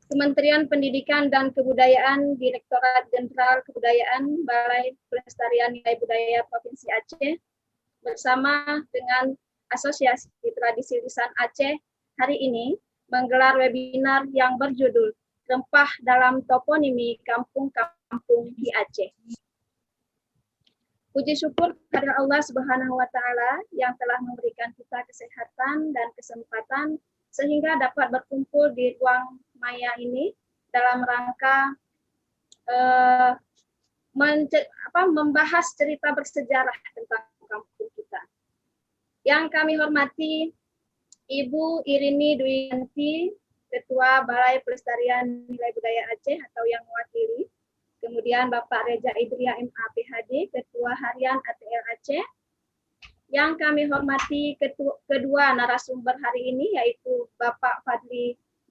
Kementerian Pendidikan dan Kebudayaan, Direktorat Jenderal Kebudayaan, Balai Pelestarian Nilai Budaya Provinsi Aceh, bersama dengan Asosiasi Tradisi Lisan Aceh, hari ini menggelar webinar yang berjudul Rempah dalam Toponimi Kampung-Kampung di Aceh. Puji syukur kepada Allah Subhanahu wa Ta'ala yang telah memberikan kita kesehatan dan kesempatan sehingga dapat berkumpul di ruang maya ini dalam rangka membahas cerita bersejarah tentang kampung kita. Yang kami hormati Ibu Irini Dwi Wanti, Ketua Balai Pelestarian Nilai Budaya Aceh atau yang mewakili. Kemudian Bapak Reza Idria MA PhD, Ketua Harian ATL Aceh. Yang kami hormati kedua narasumber hari ini yaitu Bapak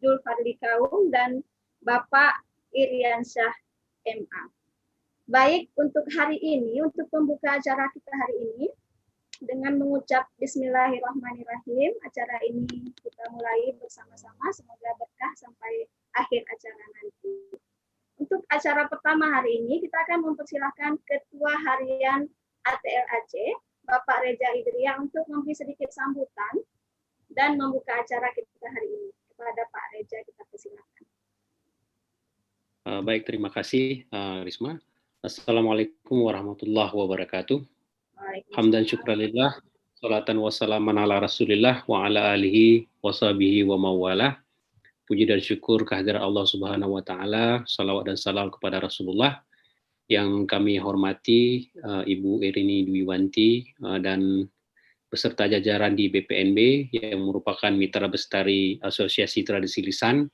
Jul Fadli Kaum dan Bapak Iriansyah MA. Baik, untuk hari ini, untuk pembuka acara kita hari ini, dengan mengucap Bismillahirrahmanirrahim, acara ini kita mulai bersama-sama, semoga berkah sampai akhir acara nanti. Untuk acara pertama hari ini, kita akan mempersilahkan Ketua Harian ATL Aceh, Bapak Reza Idria, untuk memberi sedikit sambutan dan membuka acara kita hari ini. Kepada Pak Reza, kita persilahkan. Baik, terima kasih Risma. Assalamualaikum warahmatullahi wabarakatuh. Hamdan syukralillah, salatan wassalaman ala rasulillah wa ala alihi wa sahbihi wa mawalah. Puji dan syukur kehadirat Allah Subhanahu wa Ta'ala, salawat dan salam kepada Rasulullah. Yang kami hormati Ibu Irini Dwi Wanti dan beserta jajaran di BPNB yang merupakan mitra bestari Asosiasi Tradisi Lisan.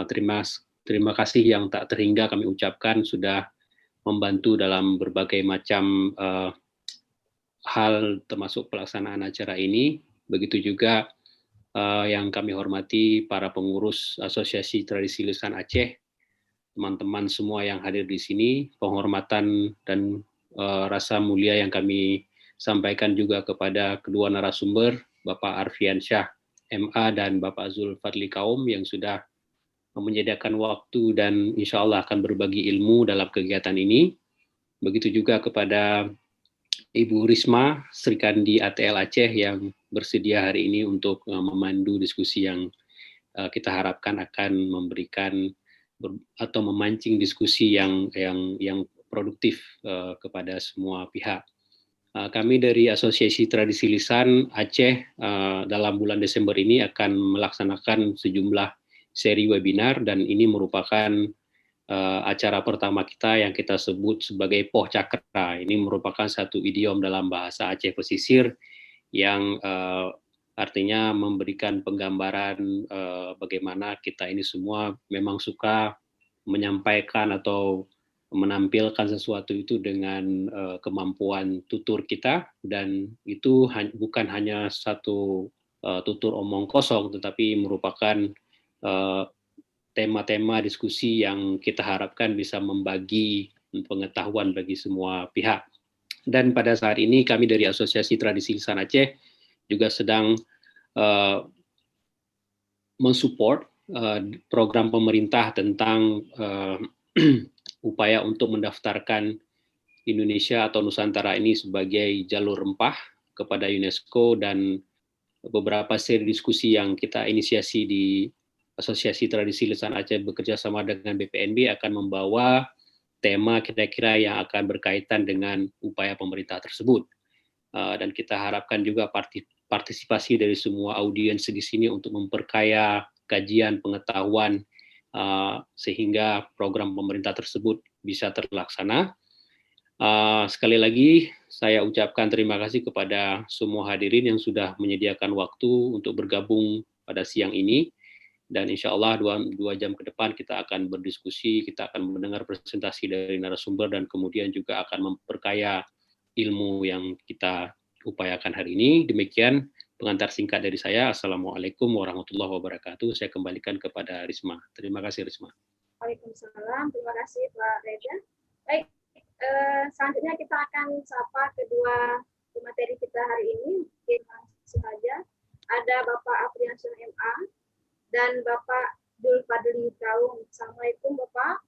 Terima kasih yang tak terhingga kami ucapkan sudah membantu dalam berbagai macam hal termasuk pelaksanaan acara ini. Begitu juga yang kami hormati para pengurus Asosiasi Tradisi Lisan Aceh, teman-teman semua yang hadir di sini, penghormatan dan rasa mulia yang kami sampaikan juga kepada kedua narasumber, Bapak Arfiansyah MA dan Bapak Zul Fadli Kaum yang sudah menyediakan waktu dan insya Allah akan berbagi ilmu dalam kegiatan ini. Begitu juga kepada Ibu Risma Srikandi ATL Aceh yang bersedia hari ini untuk memandu diskusi yang kita harapkan akan memberikan atau memancing diskusi yang produktif kepada semua pihak. Kami dari Asosiasi Tradisi Lisan Aceh dalam bulan Desember ini akan melaksanakan sejumlah seri webinar dan ini merupakan acara pertama kita yang kita sebut sebagai Poh Cakra. Ini merupakan satu idiom dalam bahasa Aceh pesisir yang artinya memberikan penggambaran bagaimana kita ini semua memang suka menyampaikan atau menampilkan sesuatu itu dengan kemampuan tutur kita, dan itu bukan hanya satu tutur omong kosong, tetapi merupakan tema-tema diskusi yang kita harapkan bisa membagi pengetahuan bagi semua pihak. Dan pada saat ini kami dari Asosiasi Tradisi Lisan Aceh juga sedang mensupport program pemerintah tentang upaya untuk mendaftarkan Indonesia atau Nusantara ini sebagai jalur rempah kepada UNESCO, dan beberapa seri diskusi yang kita inisiasi di Asosiasi Tradisi Lisan Aceh bekerja sama dengan BPNB akan membawa tema kira-kira yang akan berkaitan dengan upaya pemerintah tersebut. Dan kita harapkan juga partisipasi dari semua audiens di sini untuk memperkaya kajian pengetahuan sehingga program pemerintah tersebut bisa terlaksana. Sekali lagi saya ucapkan terima kasih kepada semua hadirin yang sudah menyediakan waktu untuk bergabung pada siang ini. Dan insya Allah 2 jam ke depan kita akan berdiskusi, kita akan mendengar presentasi dari narasumber dan kemudian juga akan memperkaya ilmu yang kita upayakan hari ini. Demikian pengantar singkat dari saya. Assalamualaikum warahmatullahi wabarakatuh. Saya kembalikan kepada Risma. Terima kasih Risma. Waalaikumsalam. Terima kasih Pak Reza. Baik, selanjutnya kita akan sapa kedua materi kita hari ini. Mungkin langsung saja. Ada Bapak Afriansyah MA dan Bapak Julfadli Kaum. Assalamualaikum Bapak.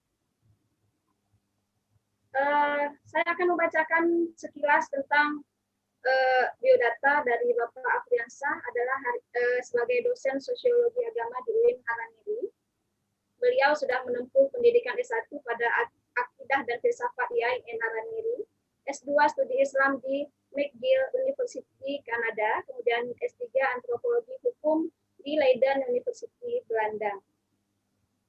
Saya akan membacakan sekilas tentang biodata dari Bapak Afriansah adalah sebagai dosen sosiologi agama di UIN Haraniri. Beliau sudah menempuh pendidikan S1 pada Akidah dan Filsafat IAIN Haraniri, S2 Studi Islam di McGill University Kanada, kemudian S3 Antropologi Hukum di Leiden University Belanda.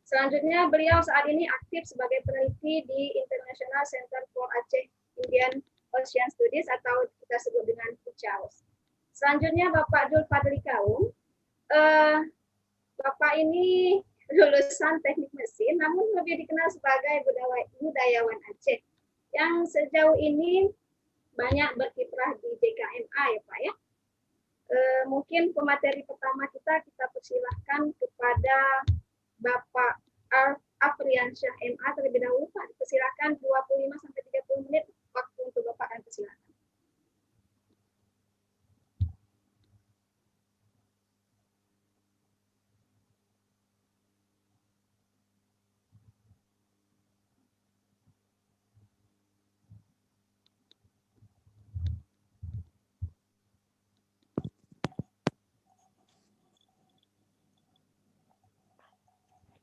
Selanjutnya, beliau saat ini aktif sebagai peneliti di International Center for Aceh Indian Ocean Studies atau kita sebut dengan ICAOS. Selanjutnya, Bapak Julfadli Kaum. Bapak ini lulusan teknik mesin, namun lebih dikenal sebagai budayawan Aceh yang sejauh ini banyak berkiprah di DKMA ya Pak ya. Mungkin pemateri pertama kita persilahkan kepada Bapak Afriansyah MA terlebih dahulu Pak. Persilakan 25-30 menit waktu untuk Bapak dan persilakan.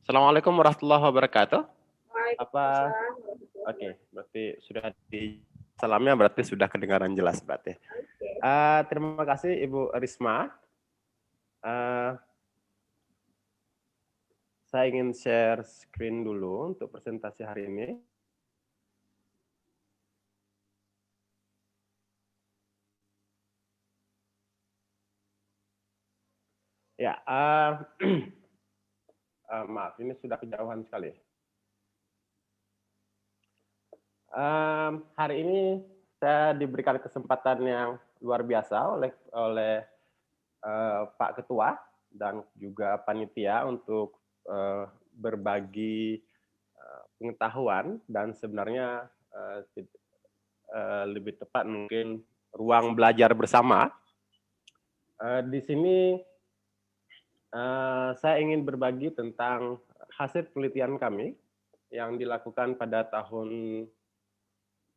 Assalamualaikum warahmatullahi wabarakatuh. Oke, berarti sudah di salamnya berarti sudah kedengaran jelas berarti. Terima kasih Ibu Risma. Saya ingin share screen dulu untuk presentasi hari ini. Ya, maaf, ini sudah kejauhan sekali. Hari ini saya diberikan kesempatan yang luar biasa oleh Pak Ketua dan juga panitia untuk berbagi pengetahuan dan sebenarnya lebih tepat mungkin ruang belajar bersama. Di sini saya ingin berbagi tentang hasil penelitian kami yang dilakukan pada tahun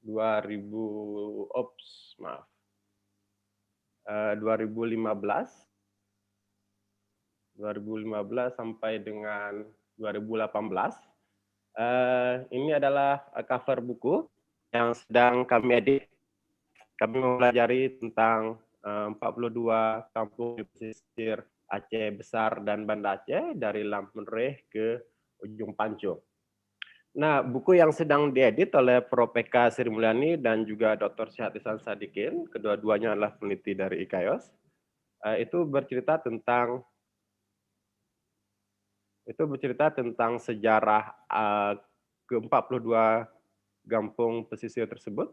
2015 sampai dengan 2018. Ini adalah cover buku yang sedang kami edit. Kami mempelajari tentang 42 kampung di pesisir Aceh Besar dan Banda Aceh dari Lampunreh ke Ujung Pancung. Nah, buku yang sedang diedit oleh Prof. PK Sri Mulyani dan juga Dr. Syed Ihsan Sadikin, kedua-duanya adalah peneliti dari ICAOS, itu bercerita tentang sejarah ke-42 kampung pesisir tersebut,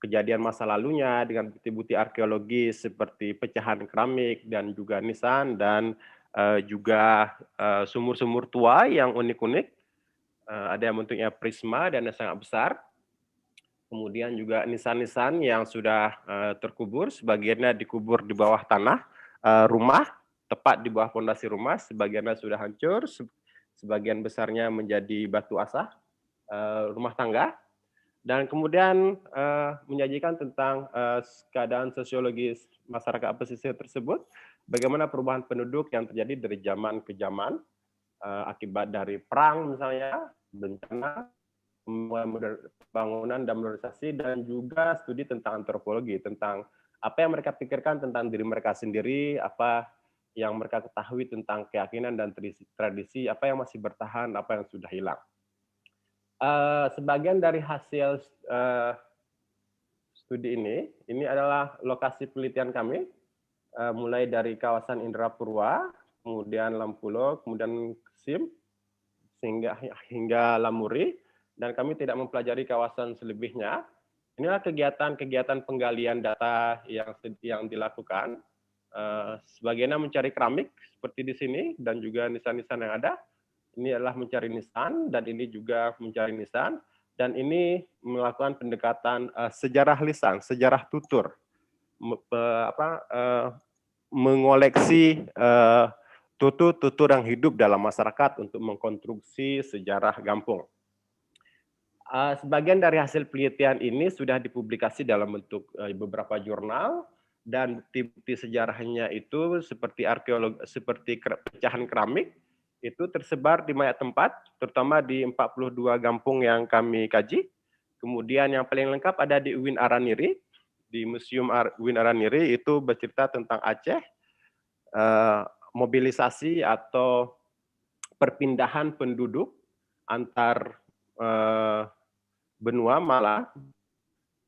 kejadian masa lalunya dengan bukti-bukti arkeologi seperti pecahan keramik dan juga nisan dan juga sumur-sumur tua yang unik-unik. Ada yang bentuknya prisma dan yang sangat besar. Kemudian juga nisan-nisan yang sudah terkubur, sebagiannya dikubur di bawah tanah rumah, tepat di bawah fondasi rumah, sebagiannya sudah hancur, sebagian besarnya menjadi batu asah rumah tangga. Dan kemudian menyajikan tentang keadaan sosiologis masyarakat pesisir tersebut, bagaimana perubahan penduduk yang terjadi dari zaman ke zaman, akibat dari perang misalnya, bencana, pembangunan dan modernisasi, dan juga studi tentang antropologi, tentang apa yang mereka pikirkan tentang diri mereka sendiri, apa yang mereka ketahui tentang keyakinan dan tradisi, apa yang masih bertahan, apa yang sudah hilang. Sebagian dari hasil studi ini adalah lokasi penelitian kami, mulai dari kawasan Indrapurwa, kemudian Lampulo, kemudian Sim, hingga Lamuri, dan kami tidak mempelajari kawasan selebihnya. Inilah kegiatan-kegiatan penggalian data yang dilakukan. Sebagiannya mencari keramik seperti di sini dan juga nisan-nisan yang ada. Ini adalah mencari nisan dan ini juga mencari nisan, dan ini melakukan pendekatan sejarah lisan, sejarah tutur, mengoleksi tutur yang hidup dalam masyarakat untuk mengkonstruksi sejarah Gampung. Sebagian dari hasil penelitian ini sudah dipublikasi dalam bentuk beberapa jurnal, dan bukti-bukti sejarahnya itu seperti pecahan keramik itu tersebar di banyak tempat, terutama di 42 Gampung yang kami kaji. Kemudian yang paling lengkap ada di Uin Araniri, di Museum Uin Araniri, itu bercerita tentang Aceh, mobilisasi atau perpindahan penduduk antar benua Malah.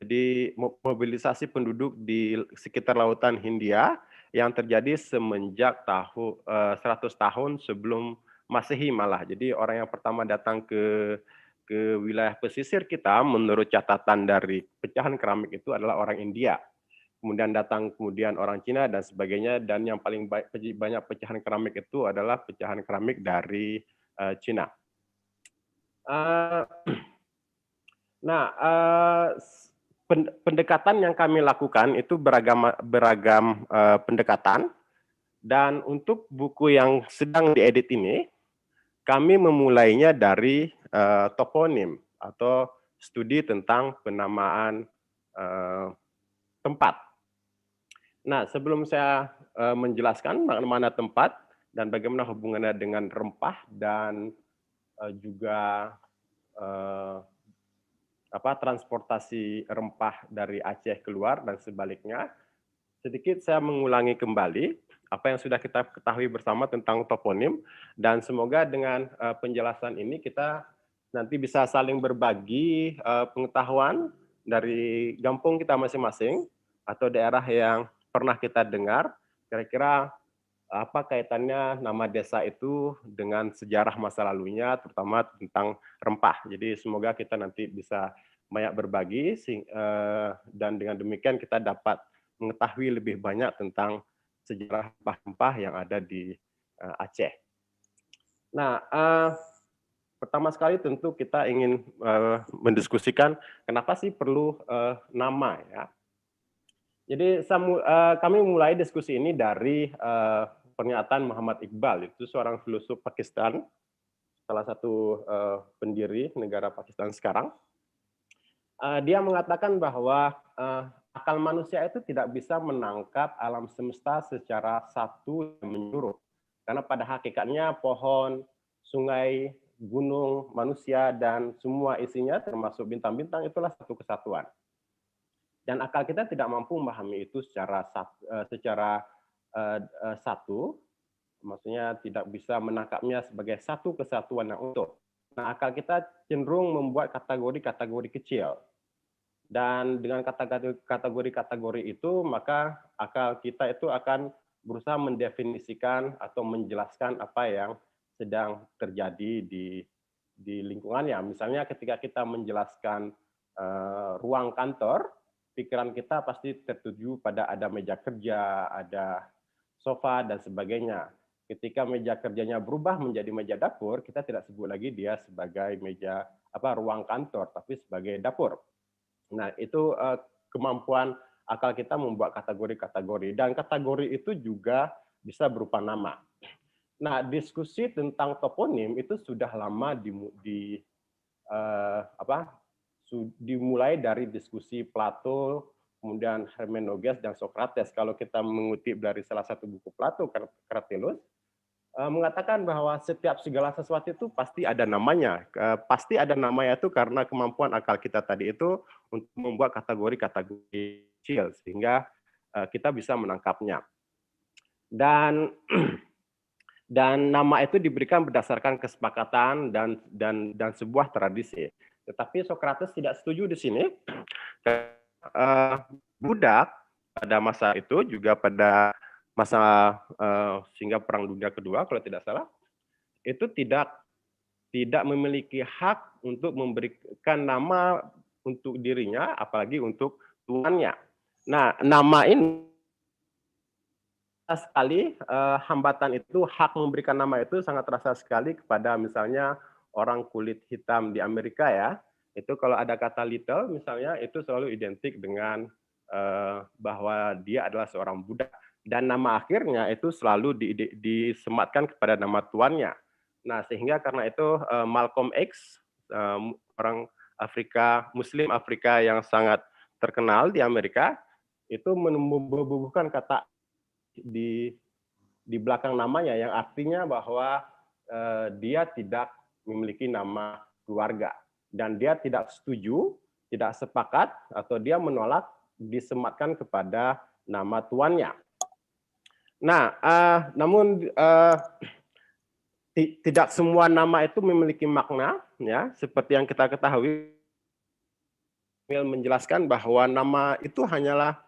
Jadi mobilisasi penduduk di sekitar lautan Hindia yang terjadi semenjak 100 tahun sebelum Masehi malah. Jadi orang yang pertama datang ke wilayah pesisir kita menurut catatan dari pecahan keramik itu adalah orang India. Kemudian datang orang Cina dan sebagainya, dan yang paling banyak pecahan keramik itu adalah pecahan keramik dari Cina. Pendekatan yang kami lakukan itu beragam pendekatan, dan untuk buku yang sedang diedit ini, kami memulainya dari toponim atau studi tentang penamaan tempat. Nah, sebelum saya menjelaskan mana tempat dan bagaimana hubungannya dengan rempah dan juga transportasi rempah dari Aceh keluar dan sebaliknya, sedikit saya mengulangi kembali apa yang sudah kita ketahui bersama tentang toponim, dan semoga dengan penjelasan ini kita nanti bisa saling berbagi pengetahuan dari Gampung kita masing-masing atau daerah yang pernah kita dengar, kira-kira apa kaitannya nama desa itu dengan sejarah masa lalunya, terutama tentang rempah. Jadi semoga kita nanti bisa banyak berbagi, dan dengan demikian kita dapat mengetahui lebih banyak tentang sejarah rempah-rempah yang ada di Aceh. Nah, pertama sekali tentu kita ingin mendiskusikan kenapa sih perlu nama, ya. Jadi kami mulai diskusi ini dari pernyataan Muhammad Iqbal, itu seorang filosof Pakistan, salah satu pendiri negara Pakistan sekarang. Dia mengatakan bahwa akal manusia itu tidak bisa menangkap alam semesta secara satu dan menyeluruh. Karena pada hakikatnya pohon, sungai, gunung, manusia, dan semua isinya termasuk bintang-bintang itulah satu kesatuan. Dan akal kita tidak mampu memahami itu secara satu, maksudnya tidak bisa menangkapnya sebagai satu kesatuan yang utuh. Nah, akal kita cenderung membuat kategori-kategori kecil. Dan dengan kategori-kategori itu, maka akal kita itu akan berusaha mendefinisikan atau menjelaskan apa yang sedang terjadi di lingkungannya. Misalnya ketika kita menjelaskan ruang kantor, pikiran kita pasti tertuju pada ada meja kerja, ada sofa, dan sebagainya. Ketika meja kerjanya berubah menjadi meja dapur, kita tidak sebut lagi dia sebagai ruang kantor, tapi sebagai dapur. Nah, itu kemampuan akal kita membuat kategori-kategori, dan kategori itu juga bisa berupa nama. Nah, diskusi tentang toponim itu sudah lama dimulai dari diskusi Plato, kemudian Hermogenes dan Socrates. Kalau kita mengutip dari salah satu buku Plato, Cratylus, mengatakan bahwa setiap segala sesuatu itu pasti ada namanya. Pasti ada namanya itu karena kemampuan akal kita tadi itu untuk membuat kategori-kategori kecil sehingga kita bisa menangkapnya. Dan nama itu diberikan berdasarkan kesepakatan dan sebuah tradisi. Tetapi Socrates tidak setuju di sini. Budak pada masa itu juga pada masa sehingga Perang Dunia Kedua kalau tidak salah, itu tidak memiliki hak untuk memberikan nama untuk dirinya, apalagi untuk tuannya. Nah, nama ini sekali hambatan itu, hak memberikan nama itu sangat terasa sekali kepada misalnya orang kulit hitam di Amerika, ya. Itu kalau ada kata little misalnya, itu selalu identik dengan bahwa dia adalah seorang budak. dan nama akhirnya itu selalu disematkan kepada nama tuannya. Nah, sehingga karena itu Malcolm X, orang Afrika, Muslim Afrika yang sangat terkenal di Amerika, itu membubuhkan kata di belakang namanya yang artinya bahwa dia tidak memiliki nama keluarga dan dia tidak setuju, tidak sepakat atau dia menolak disematkan kepada nama tuannya. Nah, namun tidak semua nama itu memiliki makna, ya. Seperti yang kita ketahui, menjelaskan bahwa nama itu hanyalah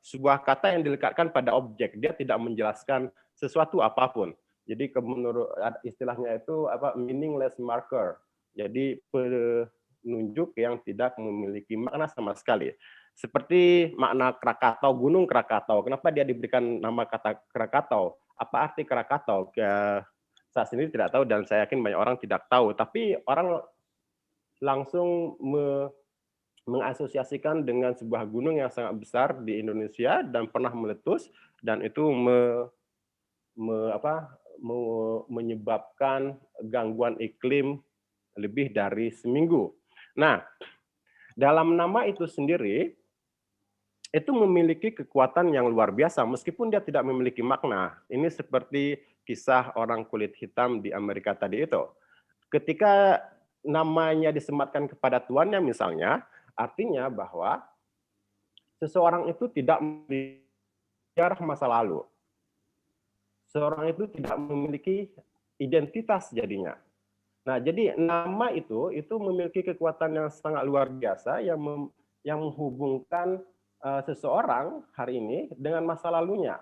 sebuah kata yang dilekatkan pada objek. Dia tidak menjelaskan sesuatu apapun. Jadi menurut istilahnya itu meaningless marker. Jadi penunjuk yang tidak memiliki makna sama sekali. Seperti makna Krakatau, Gunung Krakatau. Kenapa dia diberikan nama kata Krakatau? Apa arti Krakatau? Saya sendiri tidak tahu dan saya yakin banyak orang tidak tahu. Tapi orang langsung mengasosiasikan dengan sebuah gunung yang sangat besar di Indonesia dan pernah meletus, dan itu menyebabkan gangguan iklim lebih dari seminggu. Nah, dalam nama itu sendiri, itu memiliki kekuatan yang luar biasa, meskipun dia tidak memiliki makna. Ini seperti kisah orang kulit hitam di Amerika tadi itu. Ketika namanya disematkan kepada tuannya misalnya, artinya bahwa seseorang itu tidak memiliki sejarah masa lalu. Seorang itu tidak memiliki identitas jadinya. Nah, jadi nama itu memiliki kekuatan yang sangat luar biasa yang menghubungkan seseorang hari ini dengan masa lalunya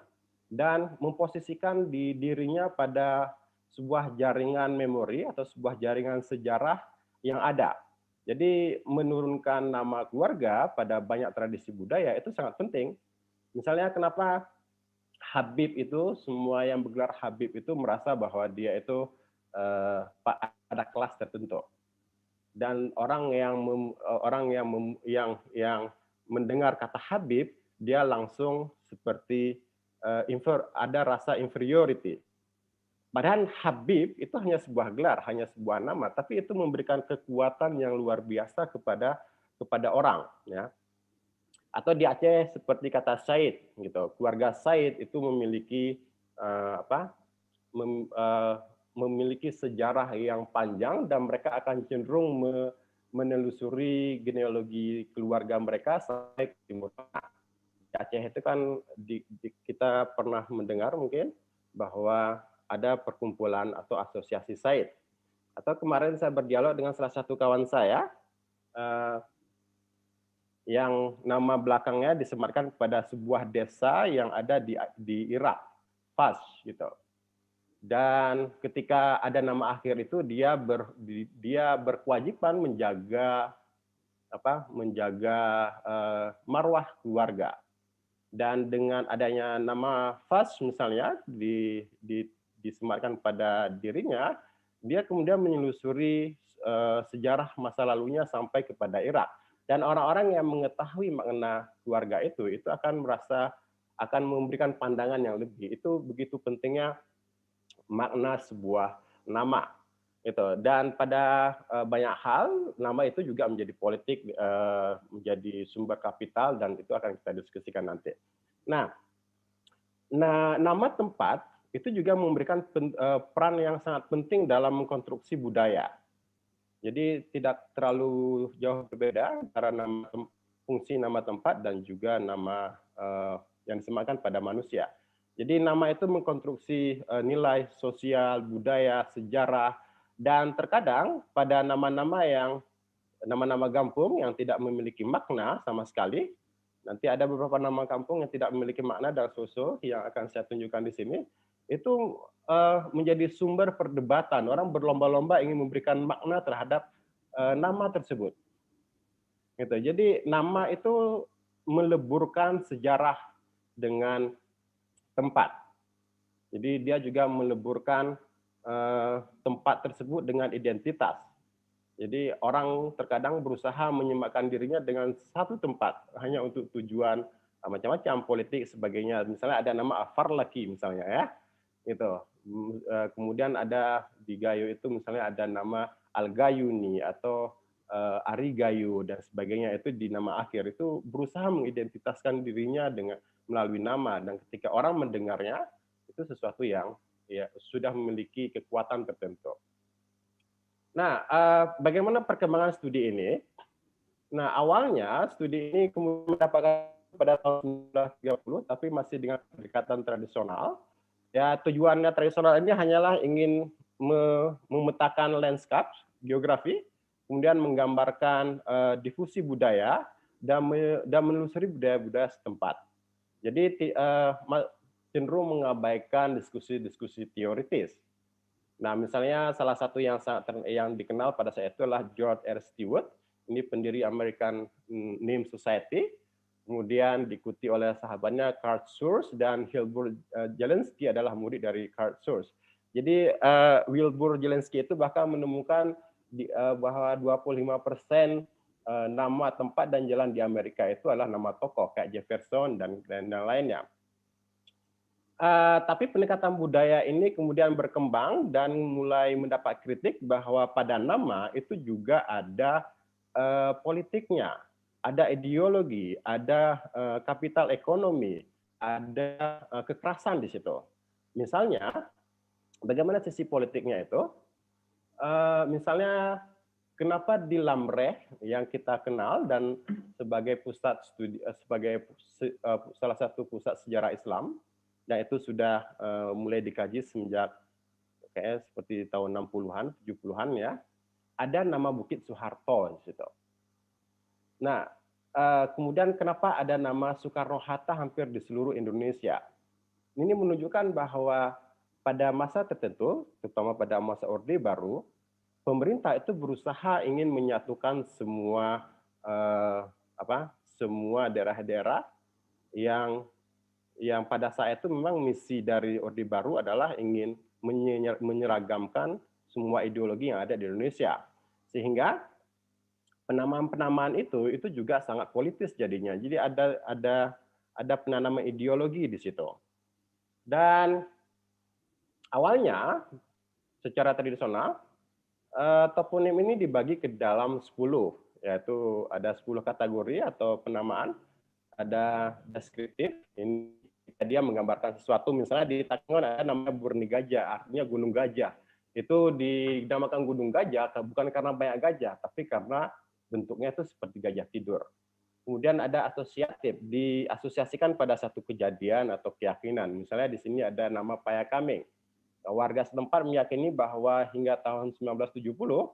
dan memposisikan dirinya pada sebuah jaringan memori atau sebuah jaringan sejarah yang ada. Jadi menurunkan nama keluarga pada banyak tradisi budaya itu sangat penting. Misalnya kenapa Habib itu, semua yang bergelar Habib itu merasa bahwa dia itu pada kelas tertentu. Dan orang yang mendengar kata Habib, dia langsung seperti ada rasa inferiority. Padahal Habib itu hanya sebuah gelar, hanya sebuah nama, tapi itu memberikan kekuatan yang luar biasa kepada orang, ya. Atau di Aceh seperti kata Said, gitu. Keluarga Said itu memiliki memiliki sejarah yang panjang dan mereka akan cenderung menelusuri genealogi keluarga mereka sampai ke Timur Tengah. Di Aceh itu kan kita pernah mendengar mungkin bahwa ada perkumpulan atau asosiasi Said. Atau kemarin saya berdialog dengan salah satu kawan saya yang nama belakangnya disematkan kepada sebuah desa yang ada di Irak, Fas gitu. Dan ketika ada nama akhir itu dia berkewajiban menjaga marwah keluarga. Dan dengan adanya nama Fas misalnya disematkan pada dirinya, dia kemudian menyelusuri sejarah masa lalunya sampai kepada Irak. Dan orang-orang yang mengetahui makna keluarga itu akan memberikan pandangan yang lebih. Itu begitu pentingnya makna sebuah nama. Itu. Dan pada banyak hal nama itu juga menjadi politik, menjadi sumber kapital, dan itu akan kita diskusikan nanti. Nah, nama tempat itu juga memberikan peran yang sangat penting dalam mengkonstruksi budaya. Jadi tidak terlalu jauh berbeda antara fungsi nama tempat dan juga nama yang disematkan pada manusia. Jadi nama itu mengkonstruksi nilai sosial, budaya, sejarah. Dan terkadang pada nama-nama kampung yang tidak memiliki makna sama sekali, nanti ada beberapa nama kampung yang tidak memiliki makna dan sosok yang akan saya tunjukkan di sini, itu menjadi sumber perdebatan. Orang berlomba-lomba ingin memberikan makna terhadap nama tersebut. Gitu. Jadi nama itu meleburkan sejarah dengan tempat. Jadi dia juga meleburkan tempat tersebut dengan identitas. Jadi orang terkadang berusaha menyematkan dirinya dengan satu tempat hanya untuk tujuan macam-macam politik sebagainya. Misalnya ada nama Afarlaki misalnya ya, gitu. Kemudian ada di Gayo itu misalnya ada nama Al-Gayuni atau Ari Gayo dan sebagainya, itu di nama akhir itu berusaha mengidentitaskan dirinya dengan melalui nama, dan ketika orang mendengarnya itu sesuatu yang ya sudah memiliki kekuatan tertentu. Nah, bagaimana perkembangan studi ini? Nah, awalnya studi ini kemudian mendapatkan pada tahun 1930, tapi masih dengan pendekatan tradisional. Ya, tujuannya tradisional ini hanyalah ingin memetakan landscape, geografi, kemudian menggambarkan difusi budaya dan menelusuri budaya-budaya setempat. Jadi cenderung mengabaikan diskusi-diskusi teoritis. Nah, misalnya salah satu yang dikenal pada saat itu adalah George R. Stewart. Ini pendiri American Name Society, kemudian diikuti oleh sahabatnya Karl Schurz, dan Wilbur Jelensky adalah murid dari Karl Schurz. Jadi Wilbur Jelensky itu bahkan menemukan bahwa 25% nama tempat dan jalan di Amerika itu adalah nama tokoh kayak Jefferson dan lainnya. Tapi pendekatan budaya ini kemudian berkembang dan mulai mendapat kritik bahwa pada nama itu juga ada politiknya, ada ideologi, ada kapital ekonomi, ada kekerasan di situ. Misalnya, bagaimana sisi politiknya itu? Misalnya, kenapa di Lamreh yang kita kenal dan sebagai pusat studi, sebagai salah satu pusat sejarah Islam, dan itu sudah mulai dikaji semenjak kayak seperti tahun 60-an, 70-an ya. Ada nama Bukit Soeharto di situ. Nah, kemudian kenapa ada nama Soekarno-Hatta hampir di seluruh Indonesia? Ini menunjukkan bahwa pada masa tertentu, terutama pada masa Orde Baru, pemerintah itu berusaha ingin menyatukan semua semua daerah-daerah yang pada saat itu memang misi dari Orde Baru adalah ingin menyeragamkan semua ideologi yang ada di Indonesia. Sehingga penamaan-penamaan itu juga sangat politis jadinya. Jadi ada penanaman ideologi di situ. Dan awalnya secara tradisional toponim ini dibagi ke dalam 10, yaitu ada 10 kategori atau penamaan. Ada deskriptif, ini dia menggambarkan sesuatu, misalnya di Takengon ada namanya Burni Gajah, artinya gunung gajah. Itu dinamakan gunung gajah bukan karena banyak gajah, tapi karena bentuknya itu seperti gajah tidur. Kemudian ada asosiatif, diasosiasikan pada satu kejadian atau keyakinan. Misalnya di sini ada nama Payakaming. Warga setempat meyakini bahwa hingga tahun 1970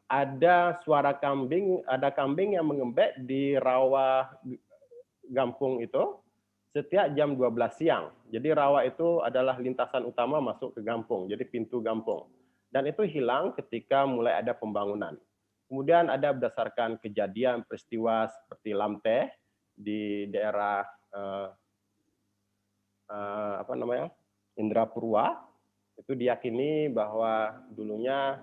ada suara kambing, ada kambing yang mengembek di rawa Gampung itu setiap jam 12 siang. Jadi rawa itu adalah lintasan utama masuk ke Gampung, jadi pintu Gampung. Dan itu hilang ketika mulai ada pembangunan. Kemudian ada berdasarkan kejadian peristiwa seperti Lamteh di daerah Indrapurwa, itu diyakini bahwa dulunya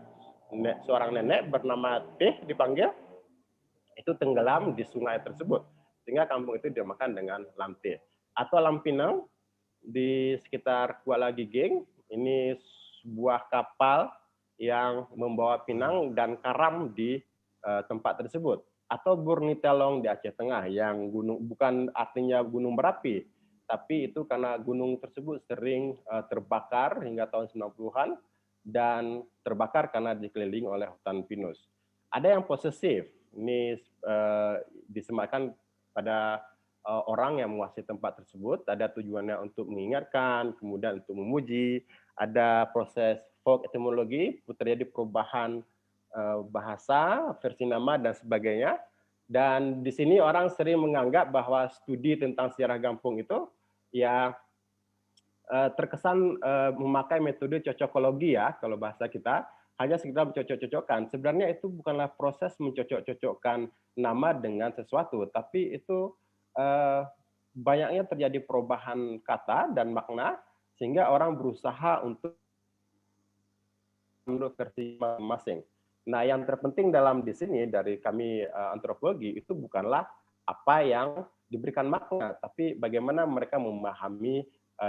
seorang nenek bernama Teh dipanggil, itu tenggelam di sungai tersebut, sehingga kampung itu dinamakan dengan Lamteh. Atau Lampinang di sekitar Kuala Giging, ini sebuah kapal yang membawa pinang dan karam di tempat tersebut. Atau Burnitelong di Aceh Tengah, yang gunung bukan artinya gunung berapi, tapi itu karena gunung tersebut sering terbakar hingga tahun 90-an, dan terbakar karena dikelilingi oleh hutan pinus. Ada yang posesif, ini disematkan pada orang yang menguasai tempat tersebut, ada tujuannya untuk mengingatkan, kemudian untuk memuji, ada proses folk etimologi, terjadi perubahan bahasa, versi nama, dan sebagainya. Dan di sini orang sering menganggap bahwa studi tentang sejarah Gampung itu ya terkesan memakai metode cocokologi ya, kalau bahasa kita, hanya sekedar mencocok-cocokkan. Sebenarnya itu bukanlah proses mencocok-cocokkan nama dengan sesuatu, tapi itu banyaknya terjadi perubahan kata dan makna, sehingga orang berusaha untuk menurut versi masing-masing. Nah, yang terpenting dalam di sini dari kami antropologi itu bukanlah apa yang diberikan makna, tapi bagaimana mereka memahami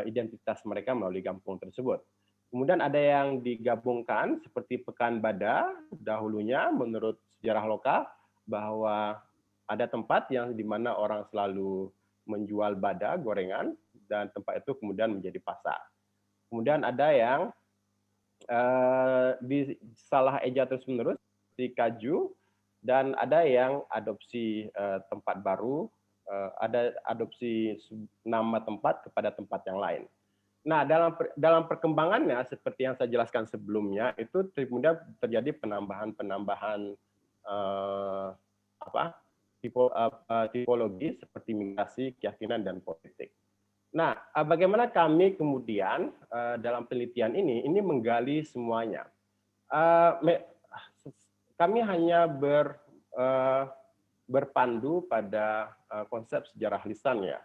identitas mereka melalui kampung tersebut. Kemudian ada yang digabungkan seperti Pekan Bada dahulunya menurut sejarah lokal bahwa ada tempat yang di mana orang selalu menjual bada gorengan dan tempat itu kemudian menjadi pasar. Kemudian ada yang di salah eja terus-menerus di Kaju dan ada yang adopsi tempat baru, ada adopsi nama tempat kepada tempat yang lain. Nah, dalam perkembangannya seperti yang saya jelaskan sebelumnya itu kemudian terjadi penambahan tipologi seperti migrasi, keyakinan dan politik. Nah, bagaimana kami kemudian dalam penelitian ini menggali semuanya. Kami hanya berpandu pada konsep sejarah lisan ya.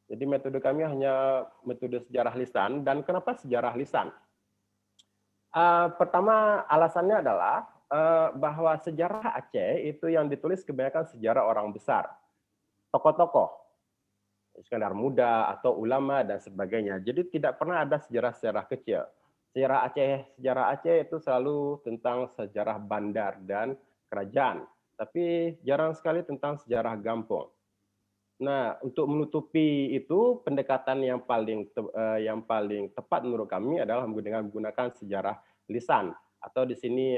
Jadi metode kami hanya metode sejarah lisan. Dan kenapa sejarah lisan? Pertama alasannya adalah bahwa sejarah Aceh itu yang ditulis kebanyakan sejarah orang besar, tokoh-tokoh, Iskandar Muda atau ulama dan sebagainya. Jadi tidak pernah ada sejarah-sejarah kecil. Sejarah Aceh itu selalu tentang sejarah bandar dan kerajaan, tapi jarang sekali tentang sejarah kampung. Nah, untuk menutupi itu pendekatan yang paling tepat menurut kami adalah menggunakan sejarah lisan atau di sini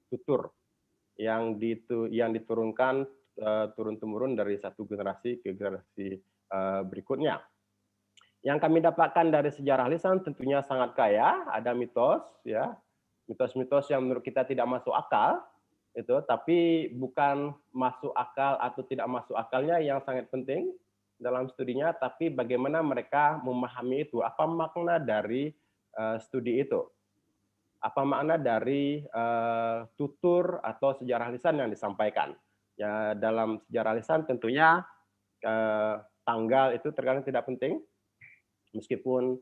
tutur yang diturunkan turun temurun dari satu generasi ke generasi berikutnya. Yang kami dapatkan dari sejarah lisan tentunya sangat kaya, ada mitos ya, mitos-mitos yang menurut kita tidak masuk akal itu, tapi bukan masuk akal atau tidak masuk akalnya yang sangat penting dalam studinya, tapi bagaimana mereka memahami itu, apa makna dari studi itu, apa makna dari tutur atau sejarah lisan yang disampaikan. Ya, dalam sejarah lisan tentunya tanggal itu terkadang tidak penting, meskipun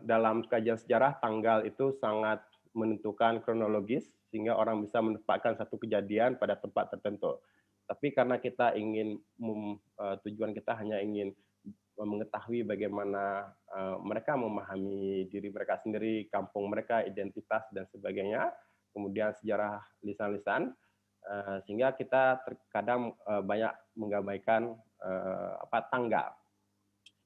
dalam kajian sejarah tanggal itu sangat menentukan kronologis sehingga orang bisa menempatkan satu kejadian pada tempat tertentu. Tapi karena kita ingin tujuan kita hanya ingin mengetahui bagaimana mereka memahami diri mereka sendiri, kampung mereka, identitas dan sebagainya, kemudian sejarah lisan-lisan, sehingga kita terkadang banyak mengabaikan tanggal.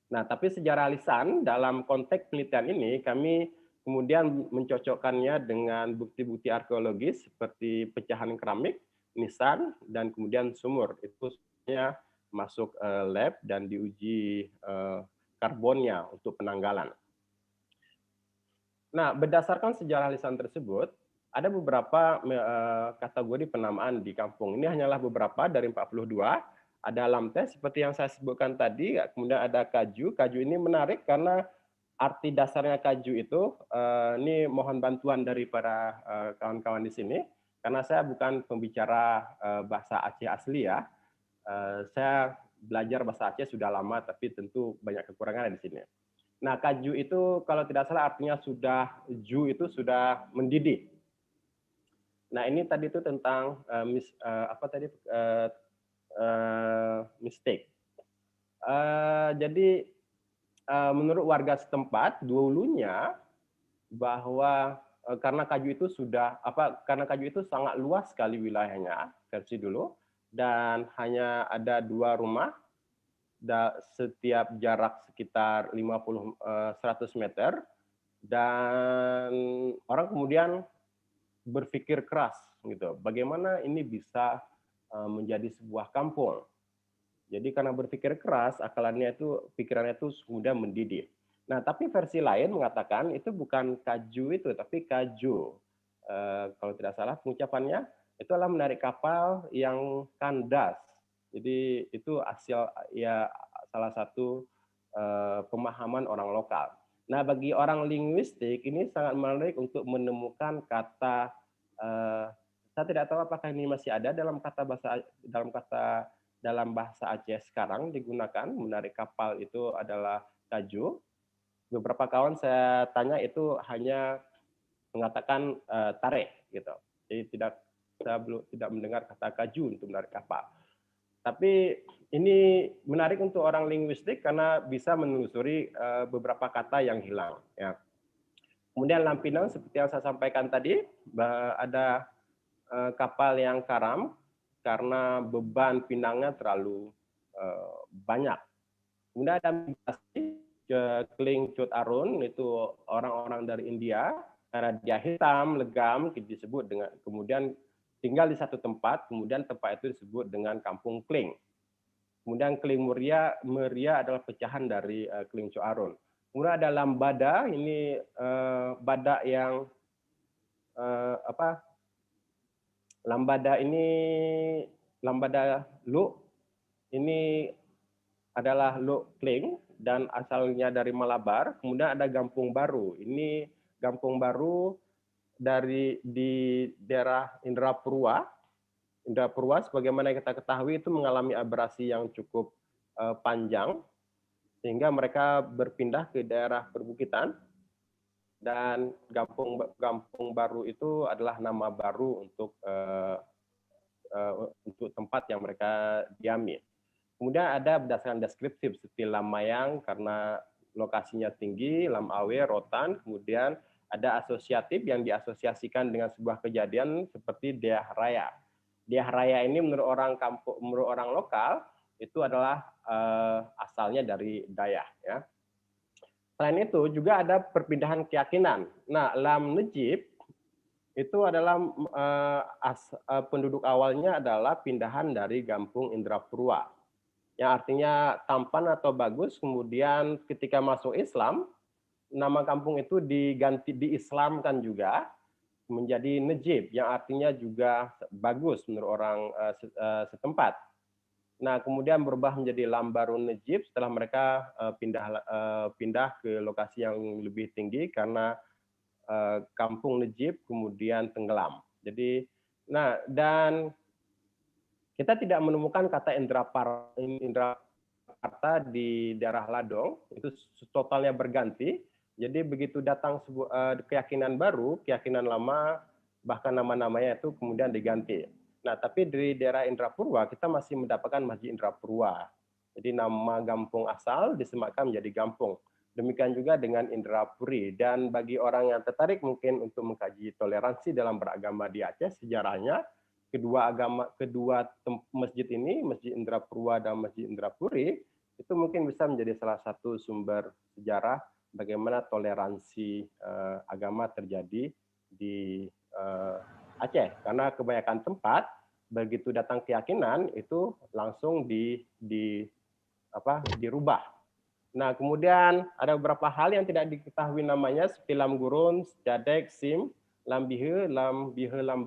Nah, tapi sejarah lisan dalam konteks penelitian ini kami kemudian mencocokkannya dengan bukti-bukti arkeologis seperti pecahan keramik, nisan, dan kemudian sumur. Itu semuanya masuk lab dan diuji karbonnya untuk penanggalan. Nah, berdasarkan sejarah lisan tersebut, ada beberapa kategori penamaan di kampung. Ini hanyalah beberapa dari 42. Ada lamtes seperti yang saya sebutkan tadi, kemudian ada kaju. Kaju ini menarik karena arti dasarnya kaju itu, ini mohon bantuan dari para kawan-kawan di sini, karena saya bukan pembicara bahasa Aceh asli ya. Saya belajar bahasa Aceh sudah lama, tapi tentu banyak kekurangan di sini. Nah, kaju itu kalau tidak salah artinya ju itu sudah mendidih. Nah, ini tadi itu tentang mistake. Jadi menurut warga setempat dulunya bahwa karena kaju itu sangat luas sekali wilayahnya versi dulu, dan hanya ada 2 rumah setiap jarak sekitar 100 meter, dan orang kemudian berpikir keras gitu, bagaimana ini bisa menjadi sebuah kampung. Jadi karena berpikir keras, pikirannya itu kemudian mendidih. Nah, tapi versi lain mengatakan itu bukan kaju itu, tapi kaju. Kalau tidak salah pengucapannya, itu adalah menarik kapal yang kandas. Jadi itu salah satu pemahaman orang lokal. Nah, bagi orang linguistik ini sangat menarik untuk menemukan kata. Saya tidak tahu apakah ini masih ada dalam bahasa Aceh sekarang digunakan, menarik kapal itu adalah kaju. Beberapa kawan saya tanya itu hanya mengatakan tarik gitu. Jadi saya belum tidak mendengar kata kaju untuk menarik kapal. Tapi ini menarik untuk orang linguistik karena bisa menelusuri beberapa kata yang hilang. Ya. Kemudian Lampinang seperti yang saya sampaikan tadi, ada kapal yang karam karena beban pinangnya terlalu banyak. Kemudian ada migrasi ke Kling Cut Arun, itu orang-orang dari India, karena dia hitam, legam, disebut dengan, kemudian tinggal di satu tempat, kemudian tempat itu disebut dengan Kampung Kling. Kemudian Kling Meria adalah pecahan dari Kling Cut Arun. Kemudian ada Lambada, ini badak yang Lambada Luk, ini adalah Luk Kling dan asalnya dari Malabar. Kemudian ada Gampung Baru. Ini Gampung Baru di daerah Indrapurwa. Indrapurwa, sebagaimana kita ketahui, itu mengalami abrasi yang cukup panjang, sehingga mereka berpindah ke daerah perbukitan. Dan Gampung Baru itu adalah nama baru untuk tempat yang mereka diami. Kemudian ada berdasarkan deskriptif seperti Lamayang karena lokasinya tinggi, Lam Awe, Rotan. Kemudian ada asosiatif yang diasosiasikan dengan sebuah kejadian seperti Deah Raya. Deah Raya ini menurut orang lokal itu adalah asalnya dari Dayak. Ya. Selain itu juga ada perpindahan keyakinan. Nah, Lam Nejib itu adalah penduduk awalnya adalah pindahan dari Gampung Indrapurwa, yang artinya tampan atau bagus. Kemudian ketika masuk Islam, nama kampung itu diislamkan juga menjadi Nejib, yang artinya juga bagus menurut orang setempat. Nah, kemudian berubah menjadi Lambarun Nejib setelah mereka pindah ke lokasi yang lebih tinggi karena Kampung Nejib kemudian tenggelam. Jadi, nah, dan kita tidak menemukan kata Indraparta di daerah Ladong, itu totalnya berganti. Jadi begitu datang keyakinan baru, keyakinan lama, bahkan nama-namanya itu kemudian diganti. Nah, tapi di daerah Indrapurwa kita masih mendapatkan Masjid Indrapurwa. Jadi nama Gampung asal disematkan menjadi Gampung. Demikian juga dengan Indrapuri. Dan bagi orang yang tertarik mungkin untuk mengkaji toleransi dalam beragama di Aceh, sejarahnya kedua masjid ini, Masjid Indrapurwa dan Masjid Indrapuri, itu mungkin bisa menjadi salah satu sumber sejarah bagaimana toleransi agama terjadi di Aceh. Karena kebanyakan tempat begitu datang keyakinan itu langsung dirubah. Nah, kemudian ada beberapa hal yang tidak diketahui namanya seperti Lam Gurun, Jadek, Sim, Lam Bihe, Lam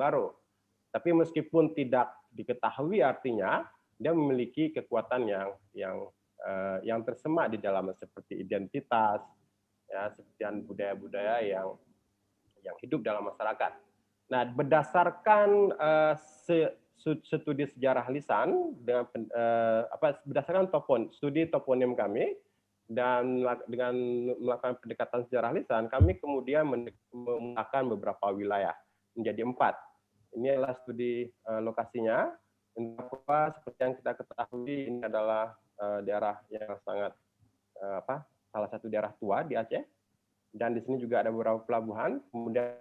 Baro. Tapi meskipun tidak diketahui artinya, dia memiliki kekuatan yang tersemat di dalamnya seperti identitas, ya, seperti budaya-budaya yang hidup dalam masyarakat. Nah, berdasarkan studi sejarah lisan berdasarkan studi toponim kami dan dengan melakukan pendekatan sejarah lisan, kami kemudian memetakan beberapa wilayah menjadi 4. Ini adalah studi lokasinya. Seperti yang kita ketahui, ini adalah daerah yang sangat salah satu daerah tua di Aceh. Dan di sini juga ada beberapa pelabuhan, kemudian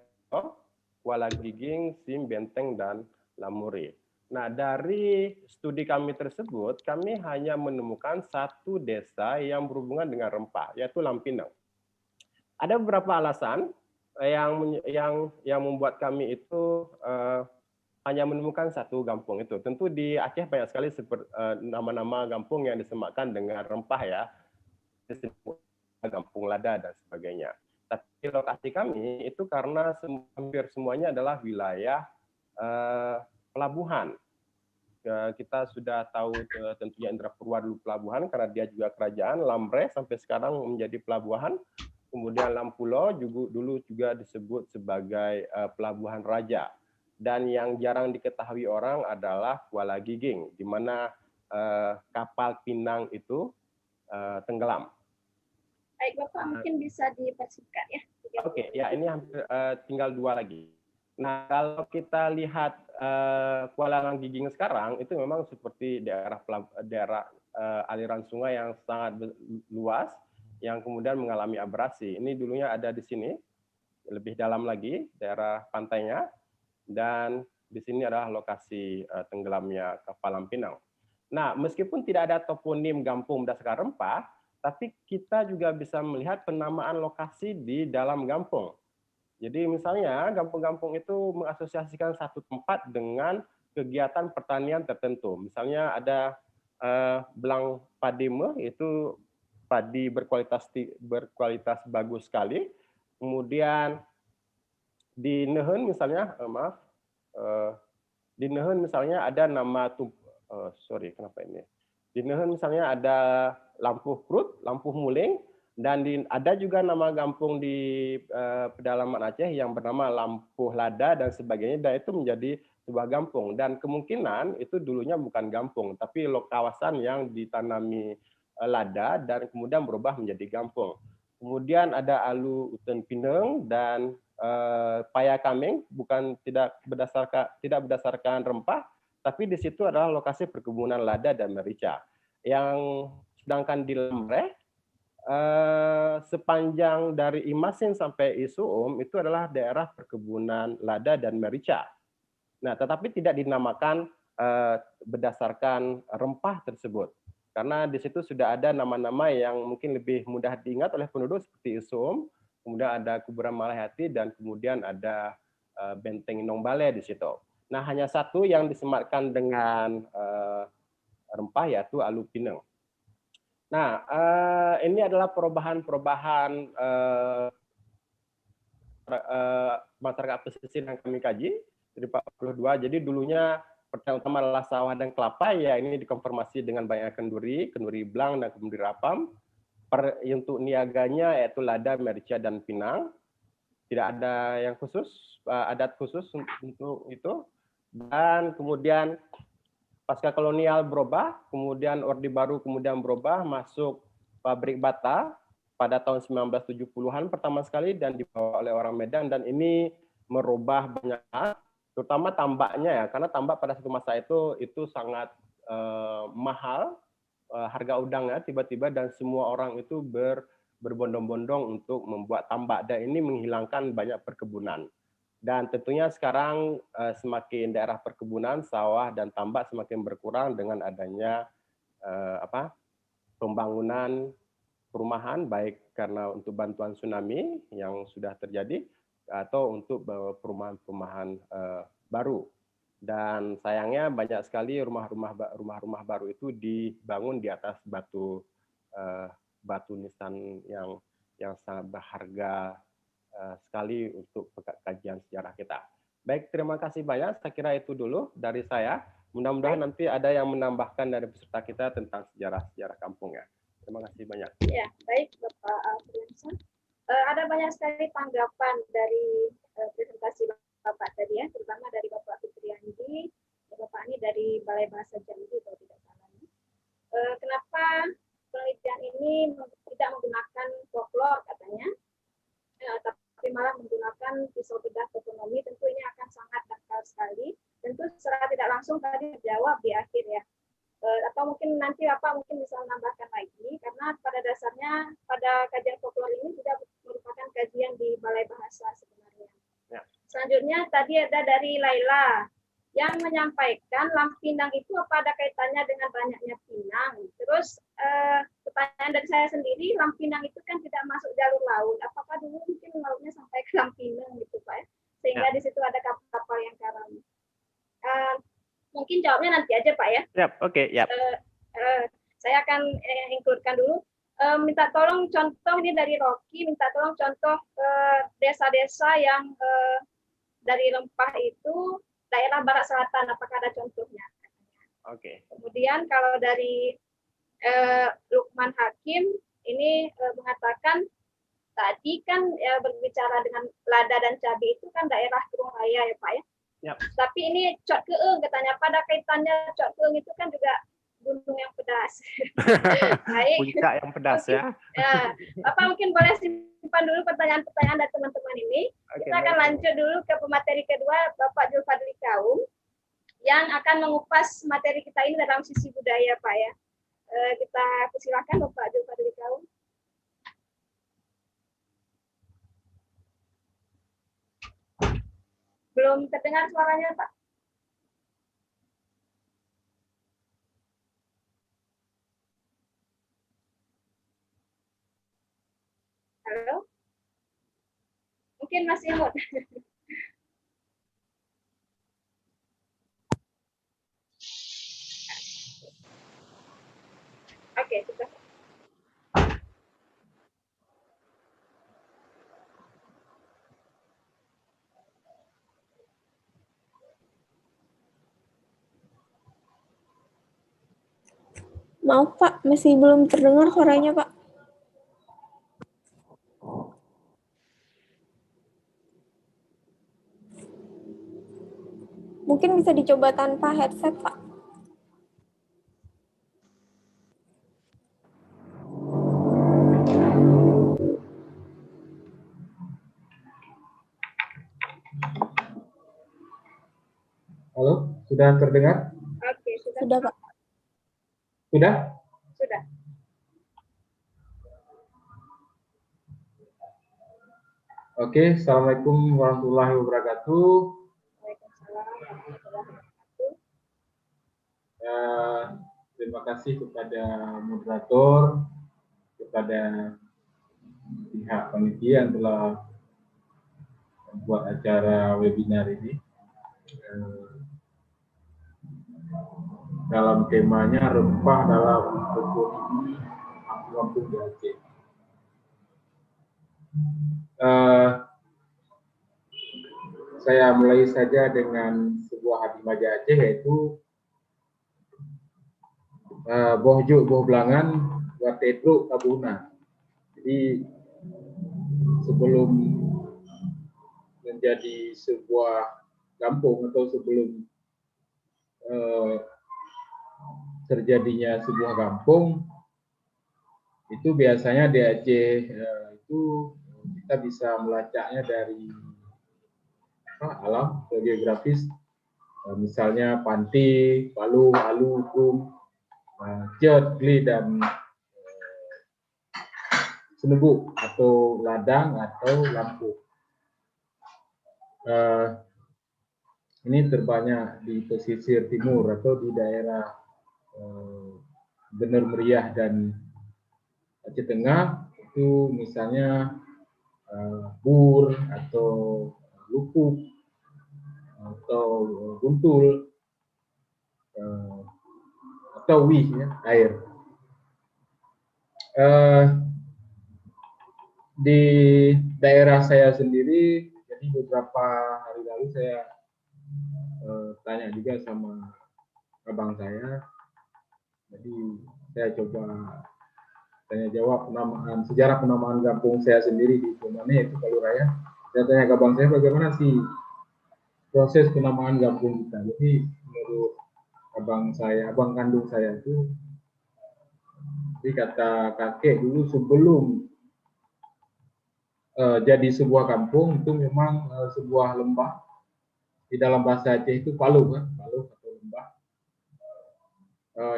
Kuala Giging, Sim, Benteng, dan Lamuri. Nah, dari studi kami tersebut, kami hanya menemukan satu desa yang berhubungan dengan rempah, yaitu Lampinang. Ada beberapa alasan yang membuat kami itu hanya menemukan satu kampung itu. Tentu di Aceh banyak sekali nama-nama kampung yang disematkan dengan rempah, ya, Kampung Lada dan sebagainya. Tapi lokasi kami itu karena hampir semuanya adalah wilayah pelabuhan. Kita sudah tahu tentunya Indrapurwa dulu pelabuhan karena dia juga kerajaan. Lamre sampai sekarang menjadi pelabuhan. Kemudian Lampulo dulu juga disebut sebagai pelabuhan raja. Dan yang jarang diketahui orang adalah Kuala Giging, di mana kapal Pinang itu tenggelam. Baik, Bapak mungkin bisa dipersingkat, ya. Oke, ya ini hampir tinggal 2 lagi. Nah, kalau kita lihat Kuala Langgiging sekarang itu memang seperti daerah aliran sungai yang sangat luas yang kemudian mengalami abrasi. Ini dulunya ada di sini, lebih dalam lagi daerah pantainya, dan di sini adalah lokasi tenggelamnya kapal Lampinang. Nah, meskipun tidak ada toponim Gampong berdasarkan rempah, tapi kita juga bisa melihat penamaan lokasi di dalam Gampong. Jadi misalnya Gampong-Gampong itu mengasosiasikan satu tempat dengan kegiatan pertanian tertentu. Misalnya ada belang padime, itu padi berkualitas bagus sekali. Kemudian di Nehen misalnya, di Nehen misalnya ada nama kenapa ini? Di Nehen misalnya ada Lampuh Krut, Lampuh Muling, dan ada juga nama kampung di pedalaman Aceh yang bernama Lampuh Lada dan sebagainya, dan itu menjadi sebuah kampung. Dan kemungkinan itu dulunya bukan kampung, tapi kawasan yang ditanami lada dan kemudian berubah menjadi kampung. Kemudian ada Alu Uten Pineng dan Paya Kameng, tidak berdasarkan rempah, tapi di situ adalah lokasi perkebunan lada dan merica. Yang sedangkan di Lemreh, sepanjang dari Imasin sampai Isuum itu adalah daerah perkebunan lada dan merica. Nah, tetapi tidak dinamakan berdasarkan rempah tersebut, karena di situ sudah ada nama-nama yang mungkin lebih mudah diingat oleh penduduk seperti Isuum, kemudian ada kuburan Malahati, dan kemudian ada benteng Inongbale di situ. Nah, hanya satu yang disematkan dengan rempah, yaitu Alu Pineng. Nah, ini adalah perubahan-perubahan masyarakat pesisir yang kami kaji dari 42. Jadi dulunya pertanyaan utama adalah sawah dan kelapa, ya ini dikonfirmasi dengan banyak kenduri belang dan kenduri rapam. Untuk niaganya yaitu lada, merica, dan pinang. Tidak ada yang khusus, adat khusus untuk itu. Dan kemudian pasca kolonial berubah, kemudian Orde Baru kemudian berubah, masuk pabrik bata pada tahun 1970-an pertama sekali dan dibawa oleh orang Medan, dan ini merubah banyak hal, terutama tambaknya ya, karena tambak pada satu masa itu sangat mahal, harga udangnya tiba-tiba, dan semua orang itu berbondong-bondong untuk membuat tambak, dan ini menghilangkan banyak perkebunan. Dan tentunya sekarang semakin daerah perkebunan, sawah, dan tambak semakin berkurang dengan adanya pembangunan perumahan, baik karena untuk bantuan tsunami yang sudah terjadi atau untuk perumahan-perumahan baru. Dan sayangnya banyak sekali rumah-rumah baru itu dibangun di atas batu nisan yang sangat berharga sekali untuk kajian sejarah kita. Baik, terima kasih banyak. Saya kira itu dulu dari saya. Mudah-mudahan nanti ada yang menambahkan dari peserta kita tentang sejarah kampung ya. Terima kasih banyak. Ya, baik Bapak Alfriansa. Ada banyak sekali tanggapan dari presentasi Bapak tadi ya, terutama dari Bapak Fitriandi, Bapak ini dari Balai Bahasa Jambi kalau tidak salah. Kenapa penelitian ini tidak menggunakan folklore katanya, tapi malah menggunakan pisau bedah toponomi? Tentu ini akan sangat dangkal sekali. Tentu secara tidak langsung tadi dijawab di akhir ya. Atau mungkin nanti Bapak mungkin bisa menambahkan lagi, karena pada dasarnya pada kajian folklore ini juga merupakan kajian di Balai Bahasa sebenarnya. Ya. Selanjutnya tadi ada dari Laila yang menyampaikan Lampinang itu apa ada kaitannya dengan banyaknya pinang. Terus pertanyaan dari saya sendiri, Lampinang itu kan tidak masuk jalur laut. Apakah dulu mungkin lautnya sampai ke Lampinang gitu Pak ya? Sehingga di situ ada kapal-kapal yang karam. Mungkin jawabnya nanti aja Pak ya. Yap, oke, yap. Saya akan include-kan dulu. Minta tolong contoh, ini dari Rocky, minta tolong contoh desa-desa yang dari Lempah itu daerah barat selatan, apakah ada contohnya? Oke. Kemudian kalau dari Lukman Hakim ini mengatakan tadi kan berbicara dengan lada dan cabai itu kan daerah Kurung Raya ya Pak ya. Yep. Tapi ini cot keeng katanya, pada kaitannya cot keeng itu kan juga gunung yang pedas. Baik. Puncak yang pedas Oke. ya. Ya, Bapak mungkin boleh simpan dulu pertanyaan-pertanyaan dari teman-teman ini. Oke, Kita akan baik. lanjut dulu ke pemateri kedua, Bapak Julfadli Kaum, yang akan mengupas materi kita ini dalam sisi budaya, Pak ya. Kita persilakan Bapak Julfadli Kaum. Belum terdengar suaranya, Pak. Halo? Mungkin masih mute. Oke, kita. Maaf Pak, masih belum terdengar suaranya Pak. Mungkin bisa dicoba tanpa headset Pak. Halo, sudah terdengar? Oke, Sudah Pak. Sudah? Sudah. Oke, Assalamualaikum warahmatullahi wabarakatuh. Waalaikumsalam warahmatullahi wabarakatuh. Terima kasih kepada moderator, kepada pihak panitia yang telah membuat acara webinar ini. Dalam temanya rempah dalam ekonomi kampung di Aceh. Saya mulai saja dengan sebuah hadimaja Aceh, yaitu Bohjuk Boh Belangan Watetru Kabuna. Jadi sebelum menjadi sebuah kampung atau sebelum terjadinya sebuah kampung, itu biasanya di Aceh itu kita bisa melacaknya dari alam atau geografis, misalnya Panti, Palu, Alu, Kum, Cet, Gli, dan Senebuk atau Ladang atau Lampu. Ini terbanyak di pesisir timur atau di daerah Bener Meriah dan Aceh Tengah, itu misalnya Bur atau Lupuk atau Guntul atau Wih ya, air. Di daerah saya sendiri, jadi beberapa hari lalu saya tanya juga sama abang saya, jadi saya coba tanya jawab sejarah penamaan kampung saya sendiri di Kumane, yaitu Palu Raya. Saya tanya ke abang saya, bagaimana sih proses penamaan kampung kita. Jadi menurut abang saya, abang kandung saya itu, jadi kata kakek dulu sebelum jadi sebuah kampung itu memang sebuah lembah. Di dalam bahasa Aceh itu Palu kan, Palu atau lembah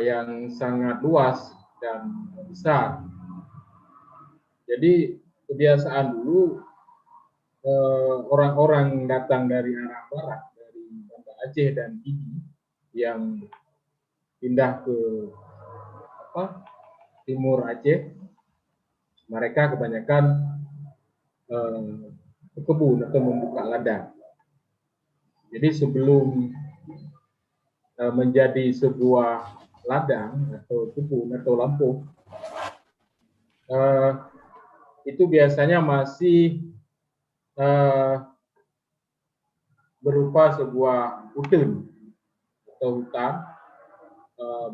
yang sangat luas dan besar. Jadi kebiasaan dulu orang-orang datang dari arah barat, dari Banda Aceh dan Gigi yang pindah ke timur Aceh, mereka kebanyakan ke kebun atau membuka ladang. Jadi sebelum menjadi sebuah ladang atau kebun atau lampu, itu biasanya masih berupa sebuah hutan atau hutan,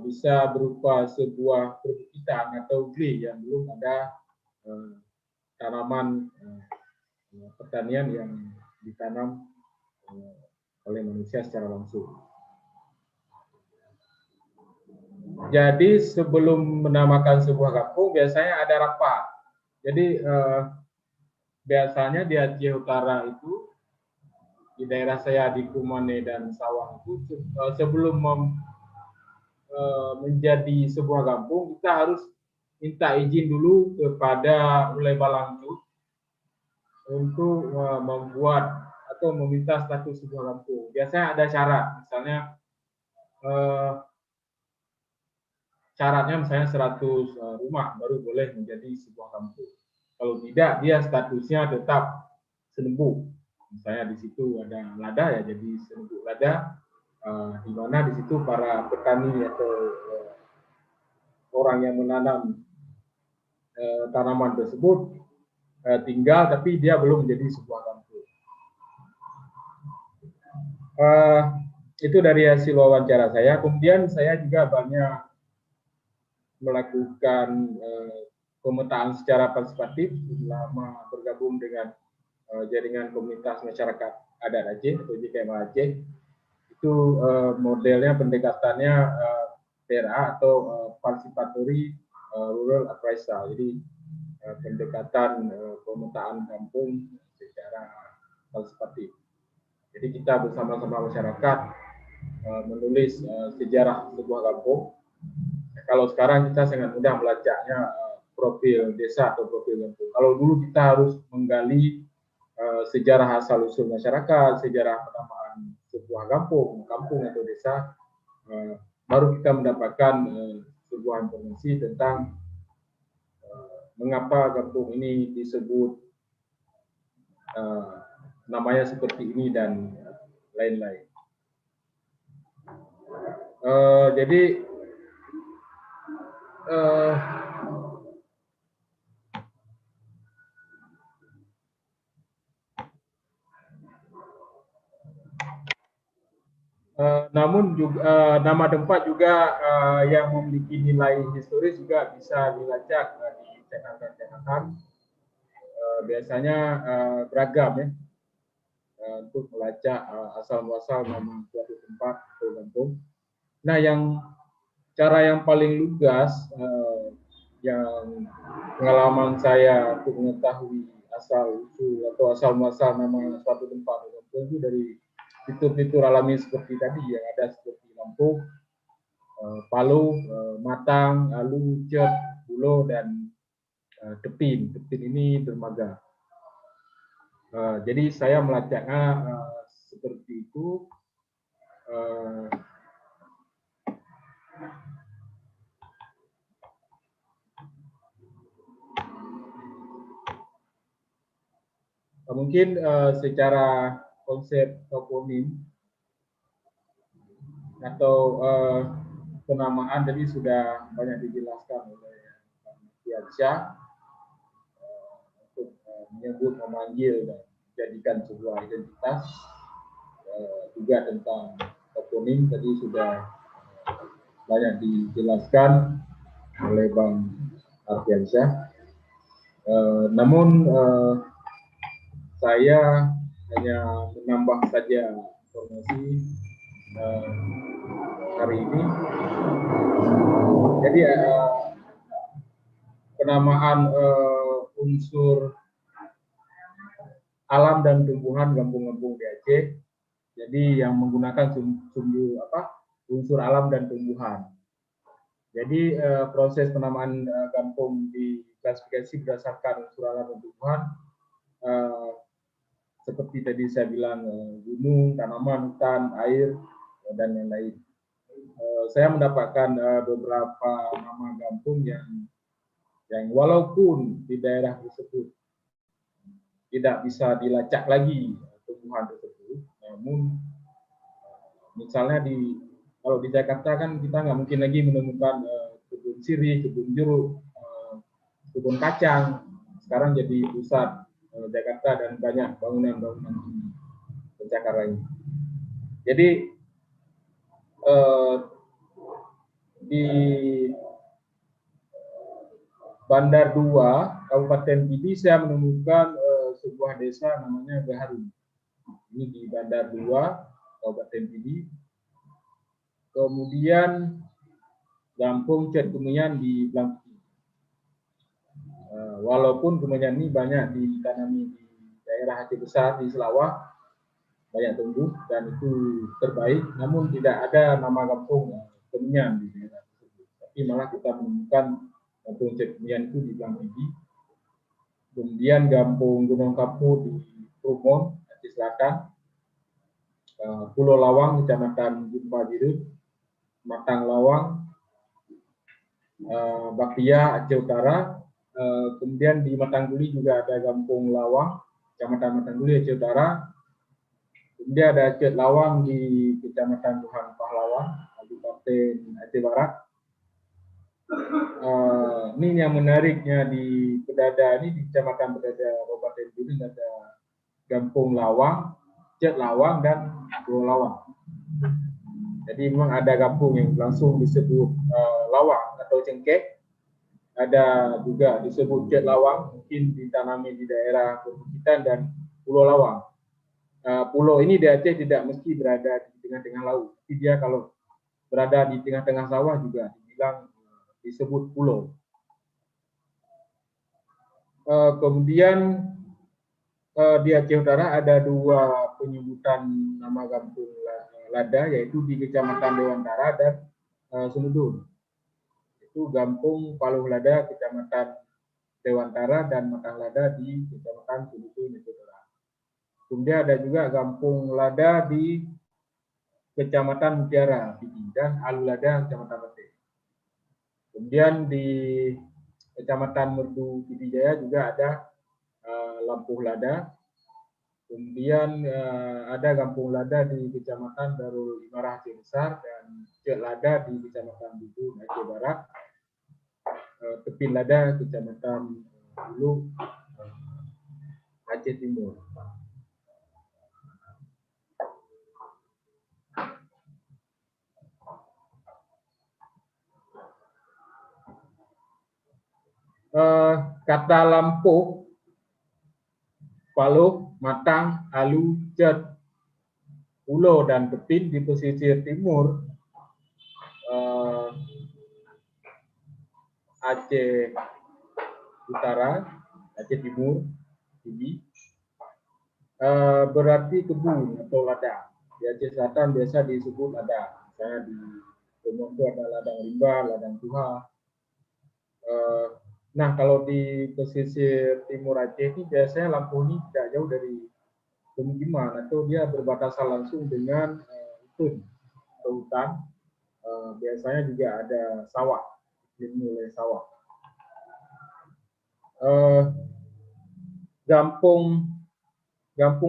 bisa berupa sebuah perbukitan atau gli yang belum ada tanaman pertanian yang ditanam oleh manusia secara langsung. Jadi sebelum menamakan sebuah kampung biasanya ada rapat. Jadi biasanya di Aceh Utara itu, di daerah saya di Kumane dan Sawang itu, sebelum menjadi sebuah kampung kita harus minta izin dulu kepada Ulai Balangcut untuk membuat atau meminta status sebuah kampung. Biasanya ada syarat, misalnya syaratnya misalnya 100 rumah baru boleh menjadi sebuah kampung. Kalau tidak, dia statusnya tetap senembuk. Misalnya di situ ada lada, ya jadi senembuk lada, di mana di situ para petani atau orang yang menanam tanaman tersebut tinggal, tapi dia belum menjadi sebuah kampung. Itu dari hasil wawancara saya. Kemudian saya juga banyak melakukan pemetaan secara partisipatif selama bergabung dengan jaringan komunitas masyarakat adat Aceh atau JKMA Aceh. Itu modelnya pendekatannya PRA atau participatory rural appraisal. Jadi pendekatan pemetaan kampung secara partisipatif. Jadi kita bersama-sama masyarakat menulis sejarah sebuah kampung. Kalau sekarang kita sangat mudah melacaknya profil desa atau profil kampung. Kalau dulu kita harus menggali sejarah asal usul masyarakat, sejarah penamaan sebuah kampung atau desa, baru kita mendapatkan sebuah informasi tentang mengapa kampung ini disebut namanya seperti ini dan lain-lain. Jadi namun juga nama tempat juga yang memiliki nilai historis juga bisa dilacak di catatan-catatan. Biasanya beragam ya, untuk melacak asal muasal nama suatu tempat atau kampung. Nah, cara yang paling lugas yang pengalaman saya untuk mengetahui asal usul atau asal muasal nama suatu tempat atau kampung itu dari fitur-fitur alami seperti tadi yang ada seperti Lampung, Palu, Matang, Alu, Cet, Bulo, dan Tepin. Tepin ini dermaga. Jadi saya melacaknya seperti itu. Mungkin secara konsep toponim atau penamaan tadi sudah banyak dijelaskan oleh Pak Fiansyah untuk menyebut, memanggil dan menjadikan sebuah identitas. Juga tentang toponim tadi sudah banyak dijelaskan oleh Bang Arfiansyah. Namun saya hanya menambah saja informasi hari ini. Jadi penamaan unsur alam dan tumbuhan kampung-kampung di Aceh. Jadi yang menggunakan unsur alam dan tumbuhan. Jadi proses penamaan kampung diklasifikasi berdasarkan unsur alam dan tumbuhan. Seperti tadi saya bilang, gunung, tanaman, hutan, air, dan yang lain. Saya mendapatkan beberapa nama kampung yang walaupun di daerah tersebut tidak bisa dilacak lagi tumbuhan tersebut, namun misalnya kalau di Jakarta kan kita nggak mungkin lagi menemukan kebun sirih, kebun jeruk, kebun kacang. Sekarang jadi pusat Jakarta dan banyak bangunan-bangunan pencakar lain. Jadi di Bandar 2, Kabupaten Pidi, saya menemukan sebuah desa namanya Gaharu. Ini di Bandar 2, Kabupaten Pidi. Kemudian Gampung Cet Kemenyan di Blangkiti. Walaupun kemenyan ini banyak ditanami di daerah Aceh Besar di Selawah, banyak tumbuh dan itu terbaik, namun tidak ada nama kampung kemenyan di daerah tersebut. Tapi malah kita menemukan kampung Cet Kemenyan itu di Blangkiti. Kemudian Kampung Gunung Kapur di Prumon, Aceh Selatan, Pulau Lawang, Kecamatan Jumpa Biru, Matang Lawang, Bakpia, Aceh Utara. Kemudian di Matangguli juga ada Kampung Lawang, Kecamatan Matangguli, Aceh Utara. Kemudian ada Cet Lawang di Kecamatan Tuhan Pahlawan, Kabupaten Aceh Barat. Ini yang menariknya di Pedada ini, di Kecamatan Pedada, Kabupaten Bumi, ada Kampung Lawang, Cet Lawang, dan Pulau Lawang. Jadi memang ada kampung yang langsung disebut lawang atau cengkeh. Ada juga disebut Cet Lawang, mungkin ditanami di daerah perbukitan, dan Pulau Lawang. Pulau ini di Aceh tidak mesti berada di tengah-tengah laut. Tapi dia kalau berada di tengah-tengah sawah juga dibilang disebut pulau. Kemudian di Aceh Utara ada dua penyebutan nama kampung lada, yaitu di Kecamatan Dewantara dan Senudun. Itu Kampung Paluh Lada, Kecamatan Dewantara, dan Matang Lada di Kecamatan Senudun, Aceh Utara. Kemudian ada juga Kampung Lada di Kecamatan Mutiara, dan Alu Lada, Kecamatan Mete. Kemudian di Kecamatan Merdu Pidijaya juga ada Lampuh Lada. Kemudian ada Kampung Lada di Kecamatan Darul Imarah Aceh Besar, dan Cet Lada di Kecamatan Bidun, Aceh Barat. Tepin Lada, Kecamatan Hulu, Aceh Timur. Kata Lampuh, Paluh, Matang, Alu, Cet, Pulau, dan Tepin di pesisir timur Aceh Utara, Aceh Timur, ini berarti kebun atau ladang. Di Aceh Selatan biasa disebut ladang. Misalnya di Prumon itu ada ladang rimba, ladang tuha. Nah, kalau di pesisir timur Aceh ini biasanya Lampuh ini tidak jauh dari pemukiman, atau dia berbatasan langsung dengan hutan. Biasanya juga ada sawah, dimulai sawah. Kampung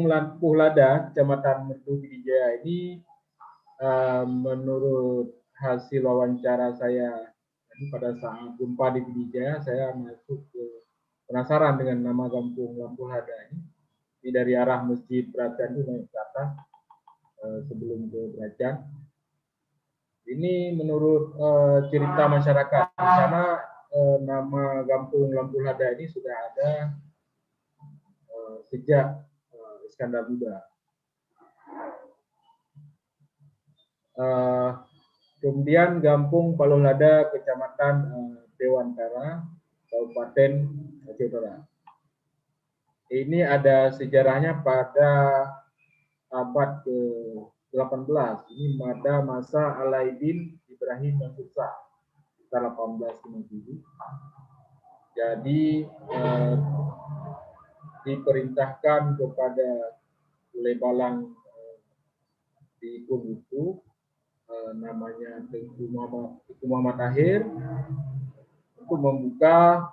Lampuh Lada, Kecamatan Merdu Pidijaya ini menurut hasil wawancara saya pada saat jumpa di Pidijaya, saya masuk penasaran dengan nama Kampung Lampuh Lada ini. Ini dari arah Masjid Prajan itu naik ke atas sebelum ke Prajan. Ini menurut cerita masyarakat di sana, nama Kampung Lampuh Lada ini sudah ada sejak Iskandar Muda. Kemudian Kampung Paluh Lada, Kecamatan Dewantara, Kabupaten Aceh Utara. Ini ada sejarahnya pada abad ke-18. Ini pada masa Alaidin Ibrahim Mansur Shah, sekitar 1857. Jadi diperintahkan kepada Ulay Balang di Kumutu, namanya Tengku Muhammad Tahir, untuk membuka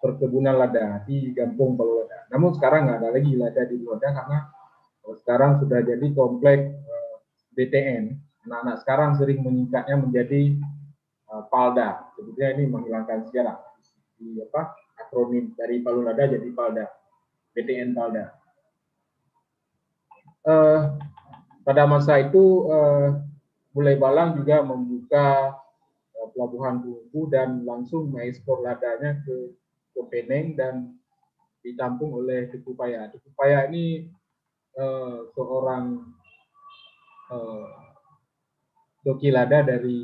perkebunan lada di Kampung Paluh Lada. Namun sekarang nggak ada lagi lada di Lada karena sekarang sudah jadi komplek BTN. Anak-anak sekarang sering menyingkatnya menjadi Palda. Sebetulnya ini menghilangkan sejarah. Di akronim dari Paluh Lada jadi Palda, BTN Palda. Pada masa itu Ulay Balang juga membuka pelabuhan Kumutu dan langsung mengekspor ladanya ke Peneng dan ditampung oleh Teku Paya. Teku Paya ini seorang Toki Lada dari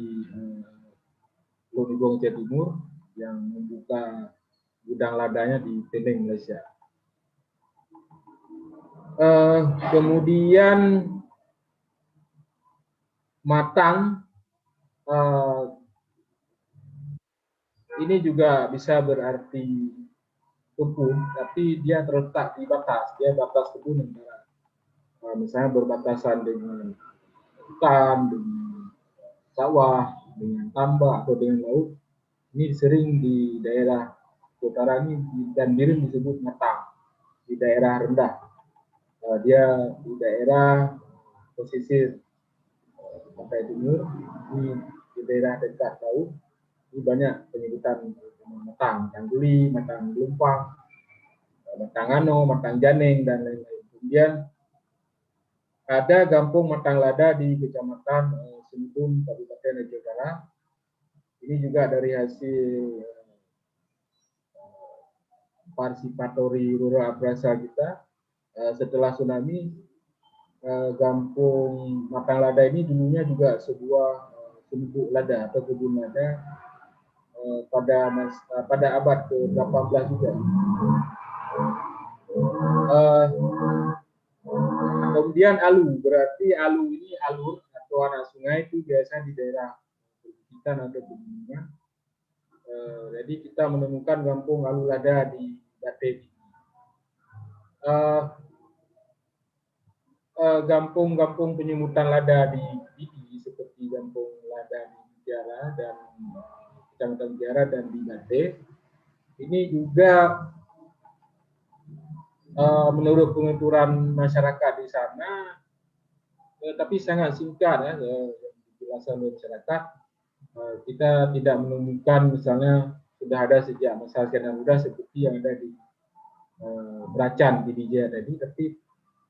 Lumigong Aceh Timur yang membuka gudang ladanya di Tebing, Malaysia. Kemudian matang, ini juga bisa berarti kebun, tapi dia terletak di batas, dia batas kebun antara misalnya berbatasan dengan hutan, dengan sawah, dengan tambak atau dengan laut. Ini sering di daerah utara ini dan Birim disebut matang, di daerah rendah. Dia di daerah pesisir pantai timur, di daerah dekat laut. Ini banyak penyebutan matang, matang guli, matang gelompang, matang ano, matang janing, dan lain-lain. Kemudian ada Gampung Matang Lada di Kecamatan Sentul, Kabupaten Aceh Utara. Ini juga dari hasil partisipatory rural apresial kita. Setelah tsunami, Gampung Matang Lada ini dulunya juga sebuah serbuk lada atau kebun lada pada abad ke-18 juga. Kemudian alu, berarti alu ini alur atau anak sungai itu biasa di daerah perbukitan atau pegunungan. Jadi kita menemukan Gampung Alu Lada di Bate. Gampung-gampung penyemutan lada di Bidi seperti Gampung Lada di Mutiara dan Kecamatan Mutiara dan di Bate. Ini juga menurut penuturan masyarakat di sana, tapi sangat singkat ya, penjelasan dari masyarakat. Kita tidak menemukan misalnya sudah ada sejak masa Siana Muda seperti yang ada di Beracan di DJ tadi, tapi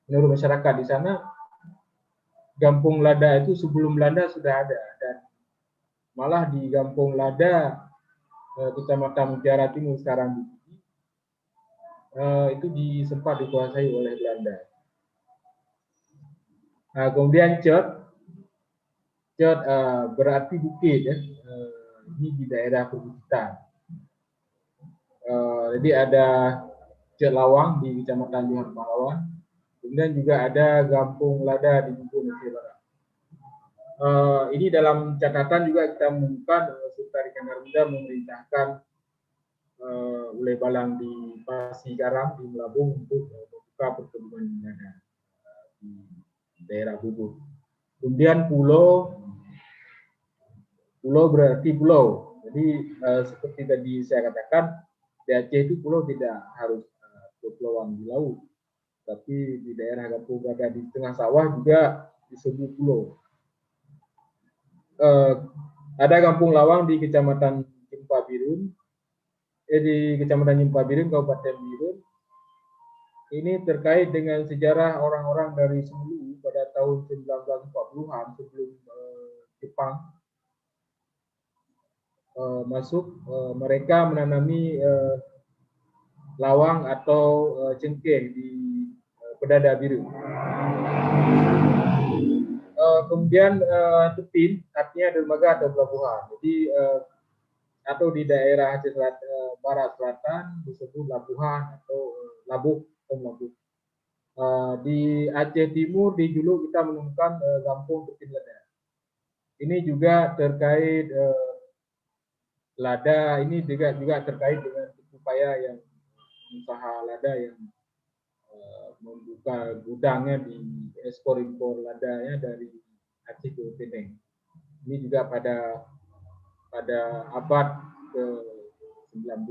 menurut masyarakat di sana Gampung Lada itu sebelum Belanda sudah ada, dan malah di Gampung Lada Kecamatan Mutiara Timur sekarang itu sempat dikuasai oleh Belanda. Nah, kemudian Cot berarti bukit ya. Ini di daerah perbukitan. Jadi ada Cot Lawang di Kecamatan Johor Pahlawan. Kemudian juga ada Gampung Lada di Bungkul Aceh Barat. Ini dalam catatan juga kita menemukan Sultan Iskandar Muda memerintahkan oleh Balang di Pasi Garam di Melabung untuk membuka perkebunan lada di daerah Bubur. Kemudian pulau berarti pulau. Jadi seperti tadi saya katakan, di Aceh itu pulau tidak harus kepulauan di laut, tapi di daerah Gampung Lada di tengah sawah juga disebut pulau. Ada Kampung Lawang di Kecamatan Jempa Birun, di Kecamatan Jempa Birun, Kabupaten Birun. Ini terkait dengan sejarah orang-orang dari Sulu pada tahun 1940-an sebelum Jepang masuk. Mereka menanami lawang atau cengkeh di Pedada Biru. Kemudian Tepin artinya dermaga atau pelabuhan. Jadi atau di daerah Aceh Barat Selatan disebut labuhan atau labuk atau labuk. Di Aceh Timur di Julu kita menemukan Gampung Tepin Lada. Ini juga terkait lada, ini juga terkait dengan upaya yang usaha lada yang membuka gudangnya di ekspor impor ladanya dari Aceh ke Penang. Ini juga pada abad ke-19.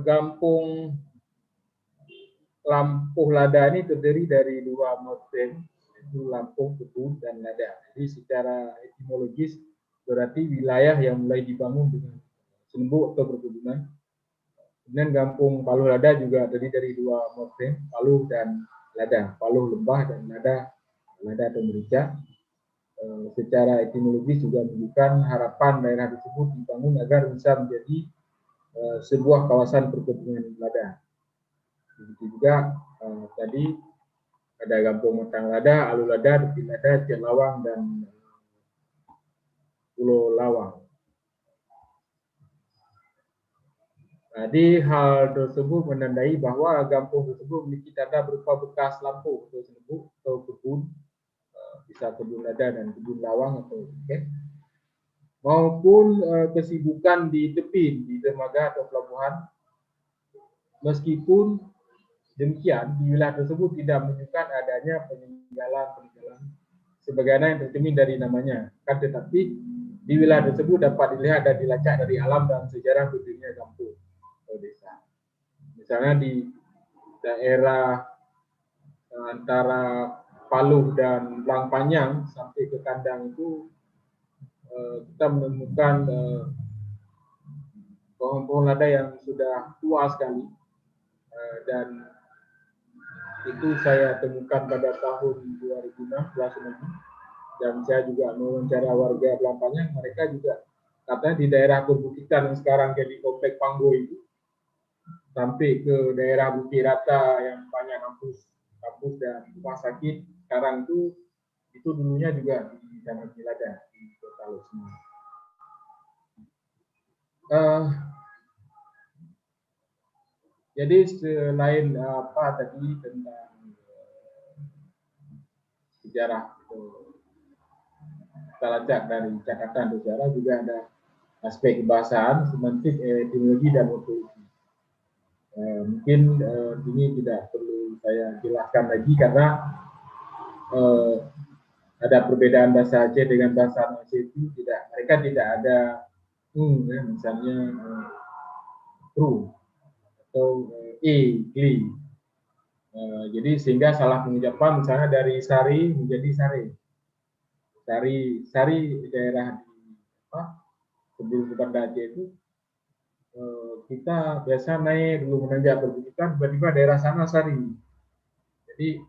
Gampung Lampuh Lada ini terdiri dari dua morfem, yaitu Lampung, Kebun, dan Lada. Jadi secara etimologis berarti wilayah yang mulai dibangun dengan selembut atau perkebunan. Kemudian Gampung Paluh Lada juga terdiri dari dua morfem, Paluh dan Lada. Paluh lembah dan Lada atau merica. Secara etimologis juga menunjukkan harapan daerah tersebut dibangun agar bisa menjadi sebuah kawasan perkebunan lada. Begitu juga tadi ada Gampung Metang Lada, Alu Lada, Depi Lada, Ciat Lawang, dan Pulau Lawang. Jadi hal tersebut menandai bahwa kampung tersebut memiliki tanda berupa bekas lampu atau kebun, bisa kebun lada dan kebun lawang atau maupun kesibukan di tepi, di dermaga atau pelabuhan. Meskipun demikian, di wilayah tersebut tidak menunjukkan adanya peninggalan sebagaimana yang tercermin dari namanya. Kan tetapi di wilayah tersebut dapat dilihat dan dilacak dari alam dan sejarah berdirinya kampung atau desa. Misalnya di daerah antara Paluh dan Belang Panjang sampai ke Kandang itu kita menemukan pohon-pohon lada yang sudah tua sekali, dan itu saya temukan pada tahun 2016 dan saya juga mewawancara warga Belang Panjang. Mereka juga katanya di daerah perbukitan yang sekarang jadi komplek Panggo itu sampai ke daerah Bukit Rata yang banyak kampus dan rumah sakit sekarang itu dulunya juga di Taman Lada di Kota Losma. Jadi selain apa tadi tentang sejarah kita lacak dari catatan sejarah, juga ada aspek kebahasaan, semantik, etimologi dan morfologi. Mungkin ini tidak perlu saya jelaskan lagi karena ada perbedaan bahasa Aceh dengan bahasa Aceh itu mereka tidak ada misalnya tru atau gli. Jadi sehingga salah pengucapan misalnya dari sari menjadi sare. Sari daerah di sebelum Banda Aceh itu kita biasa naik dulu menanjak perbukitan, tiba-tiba daerah sana sari. Jadi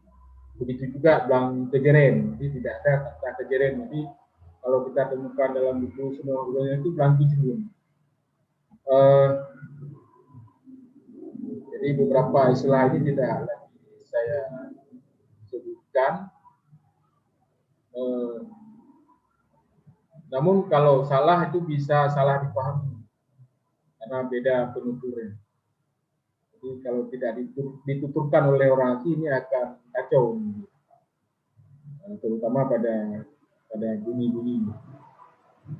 begitu juga Belang Kejeren, jadi tidak ada kata Kejeren. Jadi kalau kita temukan dalam buku semua bukunya itu Belang Kejeren. Jadi beberapa istilah ini tidak lagi saya sebutkan. Namun kalau salah itu bisa salah dipahami karena beda penuturnya. Jadi kalau tidak dituturkan oleh orang asli ini akan kacau, terutama pada bunyi-bunyi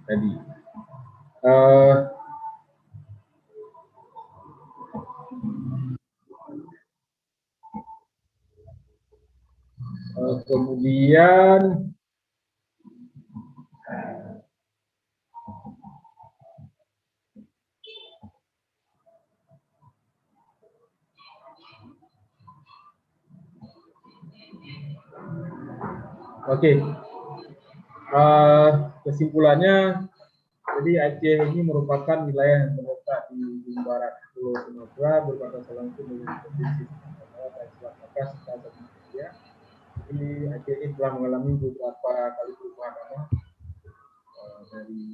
tadi. Kemudian kesimpulannya, jadi Aceh ini merupakan wilayah yang terletak di ujung barat Pulau Sumatera, berbatasan langsung dengan provinsi Sumatera dan Selat Malaka serta Indonesia. Jadi Aceh ini telah mengalami beberapa kali perubahan nama dari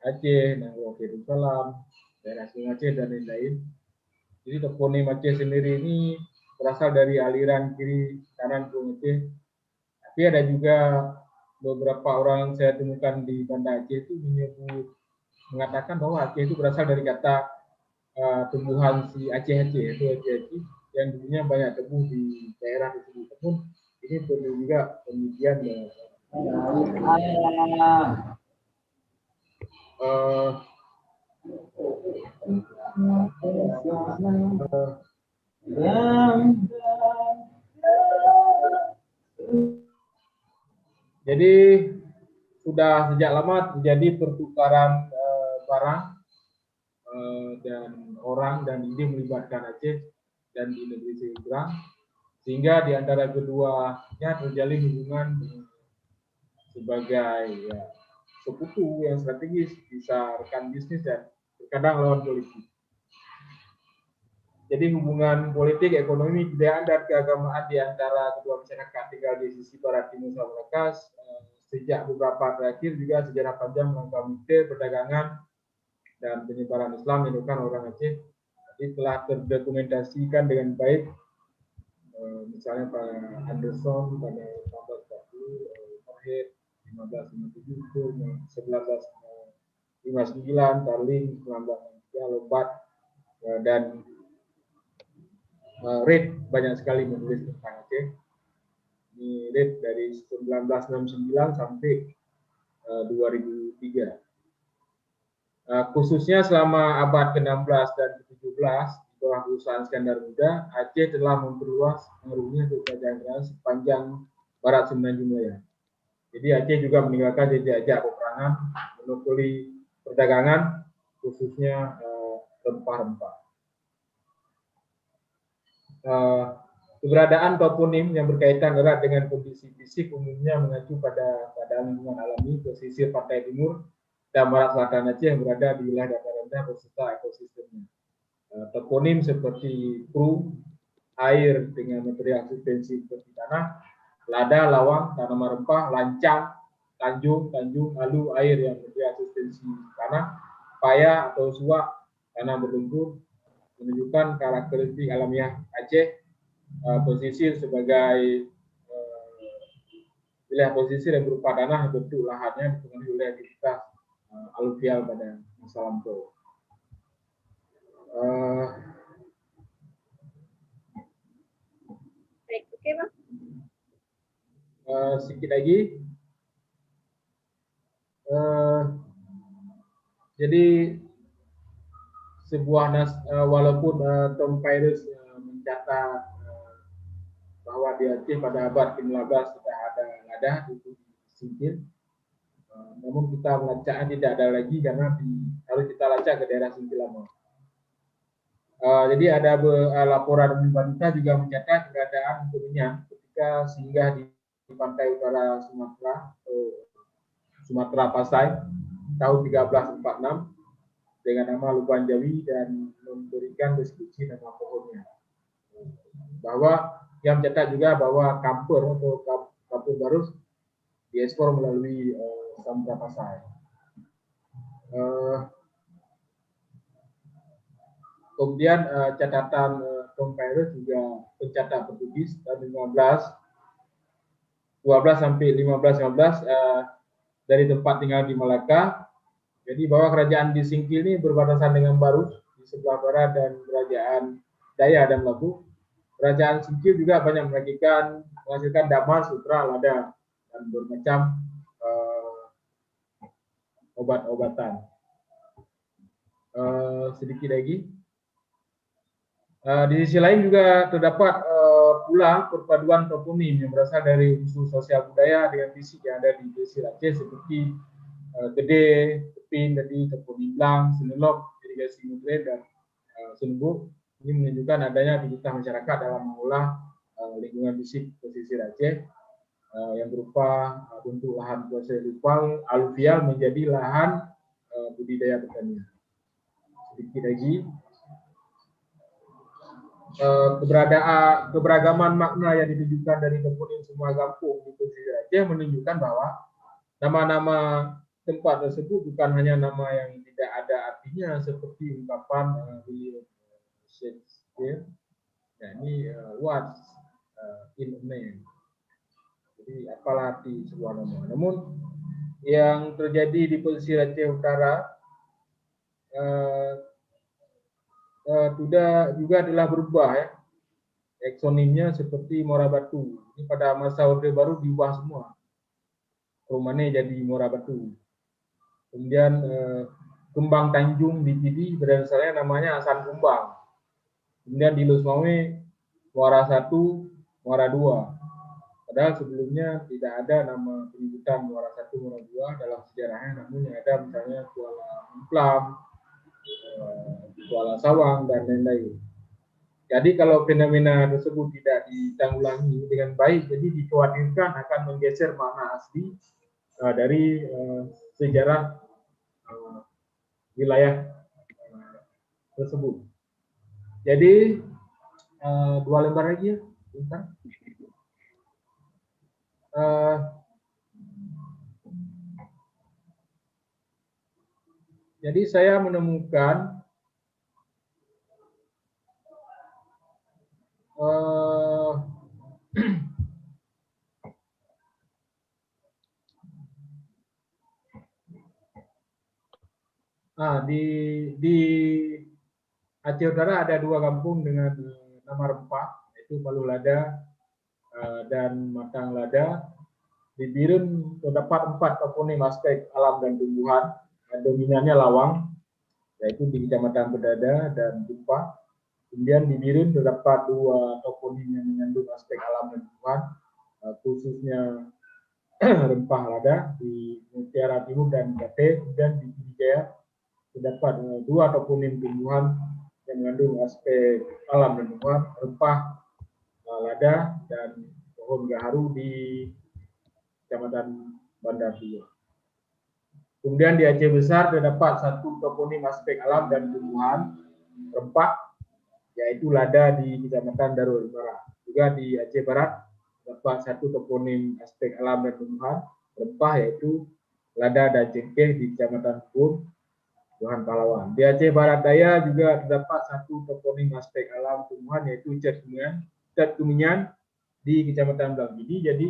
Aceh, Nanggroe Darussalam, daerah Sungai Aceh dan lain-lain. Jadi toponim Aceh sendiri ini berasal dari aliran kiri kanan Sungai Aceh. Tapi ada juga beberapa orang yang saya temukan di Banda Aceh itu mengatakan bahwa Aceh itu berasal dari kata tumbuhan si Aceh-Aceh, itu Aceh-Aceh yang dulunya banyak tumbuh di daerah tersebut. Namun ini perlu juga penelitian jadi sudah sejak lama terjadi pertukaran barang dan orang dan ide melibatkan Aceh dan di negeri seberang, sehingga di antara keduanya terjalin hubungan sebagai sekutu yang strategis, bisa rekan bisnis dan terkadang lawan politik. Jadi hubungan politik, ekonomi, kebudayaan, dan keagamaan di antara kedua masyarakat tinggal di sisi barat timur Selat Malaka sejak beberapa terakhir juga sejarah panjang melangkah militer, perdagangan, dan penyebaran Islam yang dilakukan orang Aceh. Jadi telah terdokumentasikan dengan baik misalnya Pak Anderson pada 1940, Morehead 1557, 1959, Darling 1963, Lombard, dan Reid banyak sekali menulis tentang Aceh. Ini Reid dari 1969 sampai 2003. Khususnya selama abad ke-16 dan ke-17 di bawah kekuasaan Iskandar Muda, Aceh telah memperluas pengaruhnya ke kerajaan sepanjang barat Semenanjung Malaya. Jadi Aceh juga meninggalkan jejak-jejak peperangan, monopoli perdagangan, khususnya rempah-rempah. Keberadaan toponim yang berkaitan erat dengan kondisi fisik umumnya mengacu pada keadaan lingkungan alami pesisir pantai timur dan barat selatan Aceh yang berada di wilayah dataran rendah beserta ekosistemnya. Toponim seperti kru, air dengan material substansi seperti tanah, lada, lawang, tanaman rempah, lancang, tanjung, alu, air yang material substansi tanah, paya atau suak, tanah berlumpur, menunjukkan karakteristik alamiah Aceh, pesisir sebagai wilayah pesisir yang berupa tanah bentuk lahannya dipengaruhi oleh aktivitas aluvial pada masa lampau. Baik, oke Bang. Sedikit lagi. Jadi sebuah walaupun Tom Pyrus mencatat bahwa di Aceh pada abad ke-15 sudah ada lada itu Singkil, namun kita melacaknya tidak ada lagi karena harus kita lacak ke daerah Singkil lama. Jadi ada laporan Banita juga mencatat keberadaan minyak ketika singgah di pantai utara Sumatera atau Sumatera Pasai tahun 1346 dengan nama Lubang Jawi dan memberikan deskripsi nama pohonnya. Bahwa yang mencatat juga bahwa kamper atau kapur barus diekspor melalui Samudra Pasai. Kemudian catatan Tom Pyrus juga pencatat Portugis tahun 12 sampai 1515 dari tempat tinggal di Malaka. Jadi bahwa kerajaan di Singkil ini berbatasan dengan Barus di sebelah barat dan kerajaan Daya dan Labu. Kerajaan Singkil juga banyak menghasilkan damas, sutra, lada, dan bermacam obat-obatan. Sedikit lagi. Di sisi lain juga terdapat pula perpaduan toponim yang berasal dari unsur sosial budaya dengan fisik yang ada di pesisir Aceh seperti Gede, Tepin, tadi toponim Blang, Senelok, irigasi Mudre, dan Senubuk. Ini menunjukkan adanya aktivitas masyarakat dalam mengolah lingkungan fisik pesisir Aceh yang berupa bentuk lahan kuasai aluvial menjadi lahan budidaya pertanian. Sedikit lagi, keberagaman makna yang ditunjukkan dari toponim semua kampung di pesisir Aceh menunjukkan bahwa nama-nama tempat tersebut bukan hanya nama yang tidak ada artinya seperti ungkapan William Shakespeare, yakni what's in a name. Jadi apalah arti sebuah nama. Namun yang terjadi di pesisir Aceh Utara juga telah berubah ya. Eksonimnya seperti Muara Batu. Ini pada masa Orde Baru diubah semua. Rumahnya jadi Muara Batu. Kemudian Kembang Tanjung di Pidi berdasarnya namanya Hasan Kumbang. Kemudian di Lusmawe Muara 1, Muara 2. Padahal sebelumnya tidak ada nama penyebutan Muara 1, Muara 2 dalam sejarahnya, namun yang ada misalnya Kuala Amplam, Kuala Sawang, dan lain-lain. Jadi kalau fenomena tersebut tidak ditanggulangi dengan baik, jadi dikhawatirkan akan menggeser makna asli dari sejarah wilayah tersebut. Jadi 2 lembar lagi ya, bentar. Jadi saya menemukan Nah, di Aceh Utara ada 2 kampung dengan nama rempah, yaitu Palu Lada dan Matang Lada. Di Biren terdapat 4 toponim aspek alam dan tumbuhan, dominannya lawang, yaitu di Kecamatan Bedada dan Dupa. Kemudian di Biren terdapat 2 toponim yang mengandung aspek alam dan tumbuhan, khususnya rempah lada di Mutiara Timur dan Gate. Kemudian di Pidijaya terdapat 2 toponim tumbuhan yang mengandung aspek alam dan tumbuhan, rempah lada dan pohon gaharu di Kecamatan Bandar Tua. Kemudian di Aceh Besar terdapat 1 toponim aspek alam dan tumbuhan rempah, yaitu lada di Kecamatan Darul Barat. Juga di Aceh Barat terdapat 1 toponim aspek alam dan tumbuhan rempah, yaitu lada dan cengkeh di Kecamatan Pun, Tuhan Pahlawan. Di Aceh Barat Daya juga terdapat 1 toponim aspek alam tumbuhan, yaitu Cat Kuminyan di Kecamatan Blangkidi. Jadi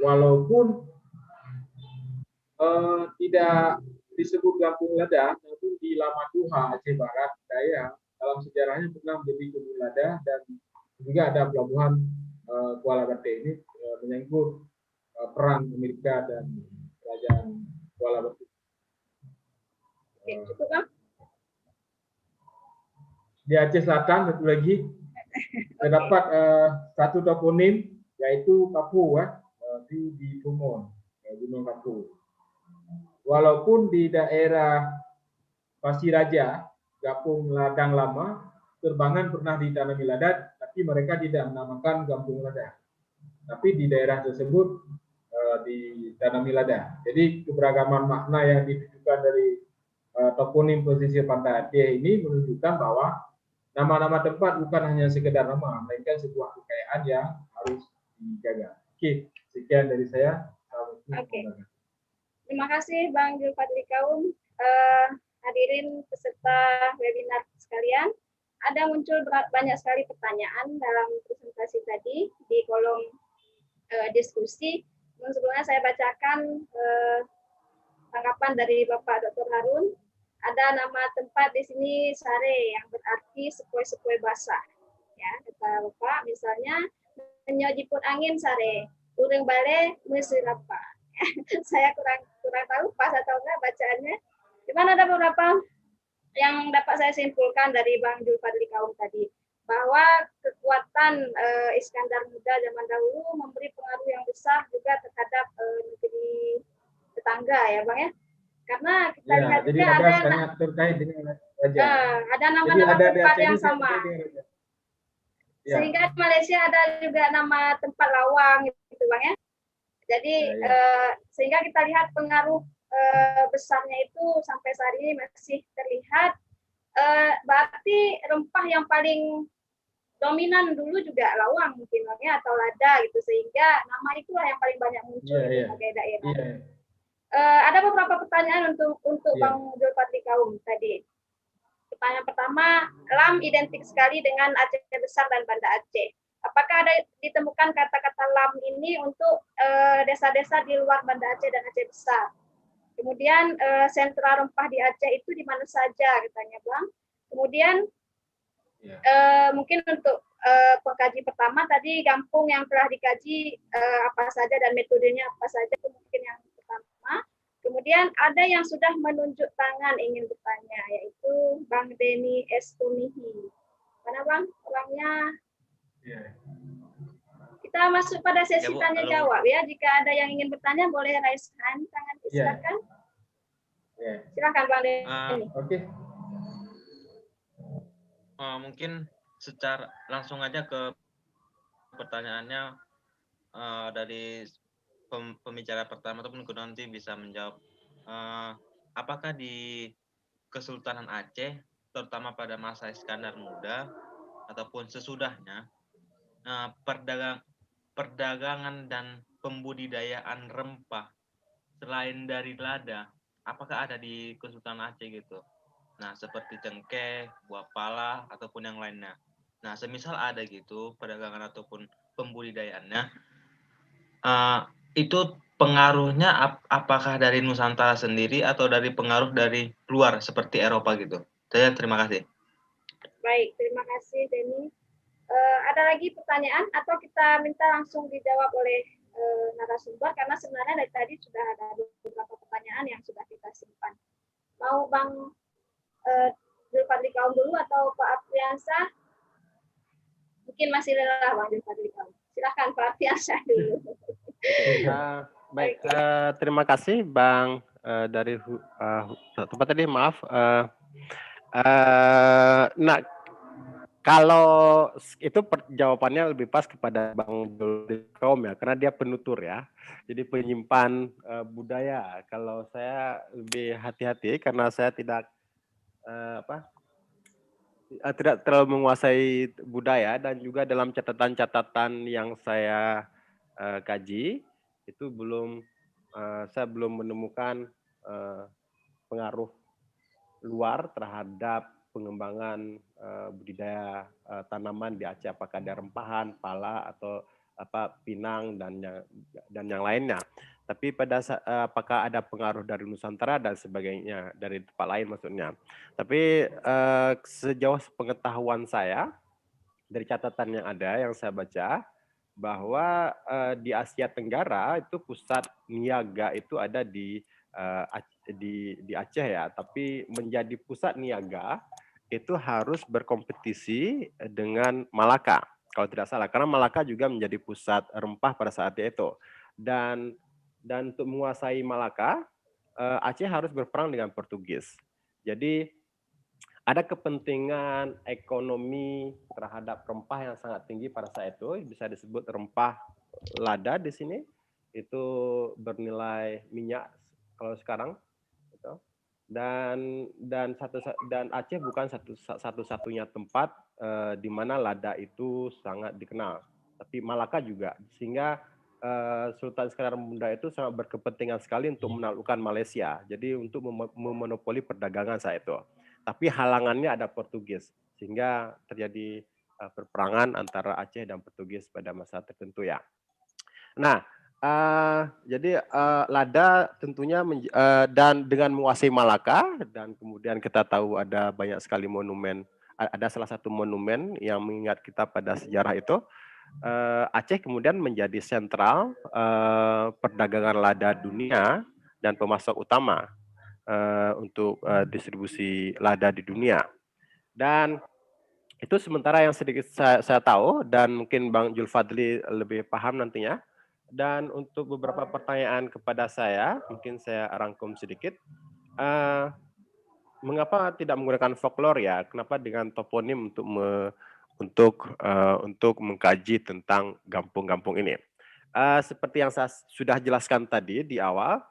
walaupun tidak disebut Kampung Lada, namun di Lama Tuha Aceh Barat Daya dalam sejarahnya pernah menjadi kebun lada, dan juga ada pelabuhan Kuala Bate ini menyangkut perang Amerika dan kerajaan Kuala Bate. Cukup, Bang? Di Aceh Selatan satu lagi terdapat 1 toponim, yaitu Kapu di Pumon, Gunung Kapu. Walaupun di daerah Pasiraja, Kampung Ladang Lama, Terbangan pernah ditanami lada, tapi mereka tidak menamakan Kampung Lada. Tapi di daerah tersebut ditanami lada. Jadi keberagaman makna yang ditujukan dari toponim pesisir pantai Aceh ini menunjukkan bahwa nama-nama tempat bukan hanya sekedar nama, melainkan sebuah kekayaan yang harus dijaga. Oke, sekian dari saya. Oke. Terima kasih Bang Zulfadli Kaum. Hadirin peserta webinar sekalian, ada muncul banyak sekali pertanyaan dalam presentasi tadi di kolom diskusi. Sebelumnya saya bacakan tanggapan dari Bapak Dr. Harun. Ada nama tempat di sini Sare yang berarti sepoi-sepoi basah. Ya, kata Bapak, misalnya menyojipun angin Sare, urang bale mesirapa. Saya kurang tahu pas atau enggak bacaannya. Cuman ada beberapa yang dapat saya simpulkan dari Bang Zulfadli Kaum tadi, bahwa kekuatan Iskandar Muda zaman dahulu memberi pengaruh yang besar juga terhadap negeri tetangga ya Bang ya. Karena kita lihat juga ada sangat terkait dengan raja. Ada nama-nama tempat yang sama. Sehingga di Malaysia ada juga nama tempat lawang gitu Bang ya. Jadi sehingga kita lihat pengaruh besarnya itu sampai saat ini masih terlihat. Berarti rempah yang paling dominan dulu juga lawang mungkin ya, atau lada gitu, sehingga nama itulah yang paling banyak muncul di berbagai daerah. Ada beberapa pertanyaan untuk Bang Zulfadli Kaum tadi. Pertanyaan pertama, lam identik sekali dengan Aceh Besar dan Banda Aceh. Apakah ada ditemukan kata-kata lam ini untuk desa-desa di luar Banda Aceh dan Aceh Besar? Kemudian sentra rempah di Aceh itu di mana saja, katanya Bang. Kemudian mungkin untuk pengkaji pertama tadi, kampung yang telah dikaji apa saja dan metodenya apa saja, itu mungkin yang pertama. Kemudian ada yang sudah menunjuk tangan ingin bertanya, yaitu Bang Denny Estumihi. Mana Bang orangnya? Kita masuk pada sesi tanya jawab ya. Jika ada yang ingin bertanya boleh raise hand, tangan silakan. Silakan Bang Denny. Oke. Mungkin secara langsung aja ke pertanyaannya dari pembicara pertama ataupun nanti bisa menjawab. Apakah di Kesultanan Aceh, terutama pada masa Iskandar Muda ataupun sesudahnya, perdagangan dan pembudidayaan rempah selain dari lada, apakah ada di Kesultanan Aceh gitu? Nah, seperti cengkeh, buah pala, ataupun yang lainnya. Nah, semisal ada gitu perdagangan ataupun pembudidayaannya, itu pengaruhnya apakah dari Nusantara sendiri atau dari pengaruh dari luar seperti Eropa gitu? Saya terima kasih. Baik, terima kasih Denny. Ada lagi pertanyaan atau kita minta langsung dijawab oleh narasumber, karena sebenarnya dari tadi sudah ada beberapa pertanyaan yang sudah kita simpan. Mau Bang Zulfadli Kaum dulu atau Pak Apriansyah? Mungkin masih lelah Bang Zulfadli Kaum. Silakan Pak Apriansyah dulu. Baik, terima kasih Bang dari tempat tadi, maaf. Nah, kalau itu jawabannya lebih pas kepada Bang Zulfadli Kaum ya, karena dia penutur ya, jadi penyimpan budaya. Kalau saya lebih hati-hati karena saya tidak tidak terlalu menguasai budaya, dan juga dalam catatan-catatan yang saya kaji itu saya belum menemukan pengaruh luar terhadap pengembangan budidaya tanaman di Aceh, apakah ada rempahan, pala, atau pinang dan yang lainnya. Tapi apakah ada pengaruh dari Nusantara dan sebagainya, dari tempat lain maksudnya. Tapi sejauh pengetahuan saya dari catatan yang ada, yang saya baca, bahwa di Asia Tenggara itu pusat niaga itu ada di Aceh ya, tapi menjadi pusat niaga itu harus berkompetisi dengan Malaka kalau tidak salah, karena Malaka juga menjadi pusat rempah pada saat itu. Dan untuk menguasai Malaka, Aceh harus berperang dengan Portugis. Jadi ada kepentingan ekonomi terhadap rempah yang sangat tinggi pada saat itu, bisa disebut rempah lada di sini, itu bernilai minyak kalau sekarang, gitu. Dan Aceh bukan satu-satunya tempat di mana lada itu sangat dikenal, tapi Malaka juga, sehingga Sultan Iskandar Muda itu sangat berkepentingan sekali untuk menaklukkan Malaysia, jadi untuk memonopoli perdagangan saat itu. Tapi halangannya ada Portugis, sehingga terjadi perperangan antara Aceh dan Portugis pada masa tertentu ya. Nah, jadi lada tentunya dan dengan menguasai Malaka, dan kemudian kita tahu ada banyak sekali monumen, ada salah satu monumen yang mengingat kita pada sejarah itu. Aceh kemudian menjadi sentral perdagangan lada dunia dan pemasok utama untuk distribusi lada di dunia. Dan itu sementara yang sedikit saya tahu, dan mungkin Bang Zulfadli lebih paham nantinya. Dan untuk beberapa pertanyaan kepada saya, mungkin saya rangkum sedikit. Mengapa tidak menggunakan folklore ya? Kenapa dengan toponim untuk mengkaji tentang kampung-kampung ini? Seperti yang saya sudah jelaskan tadi di awal,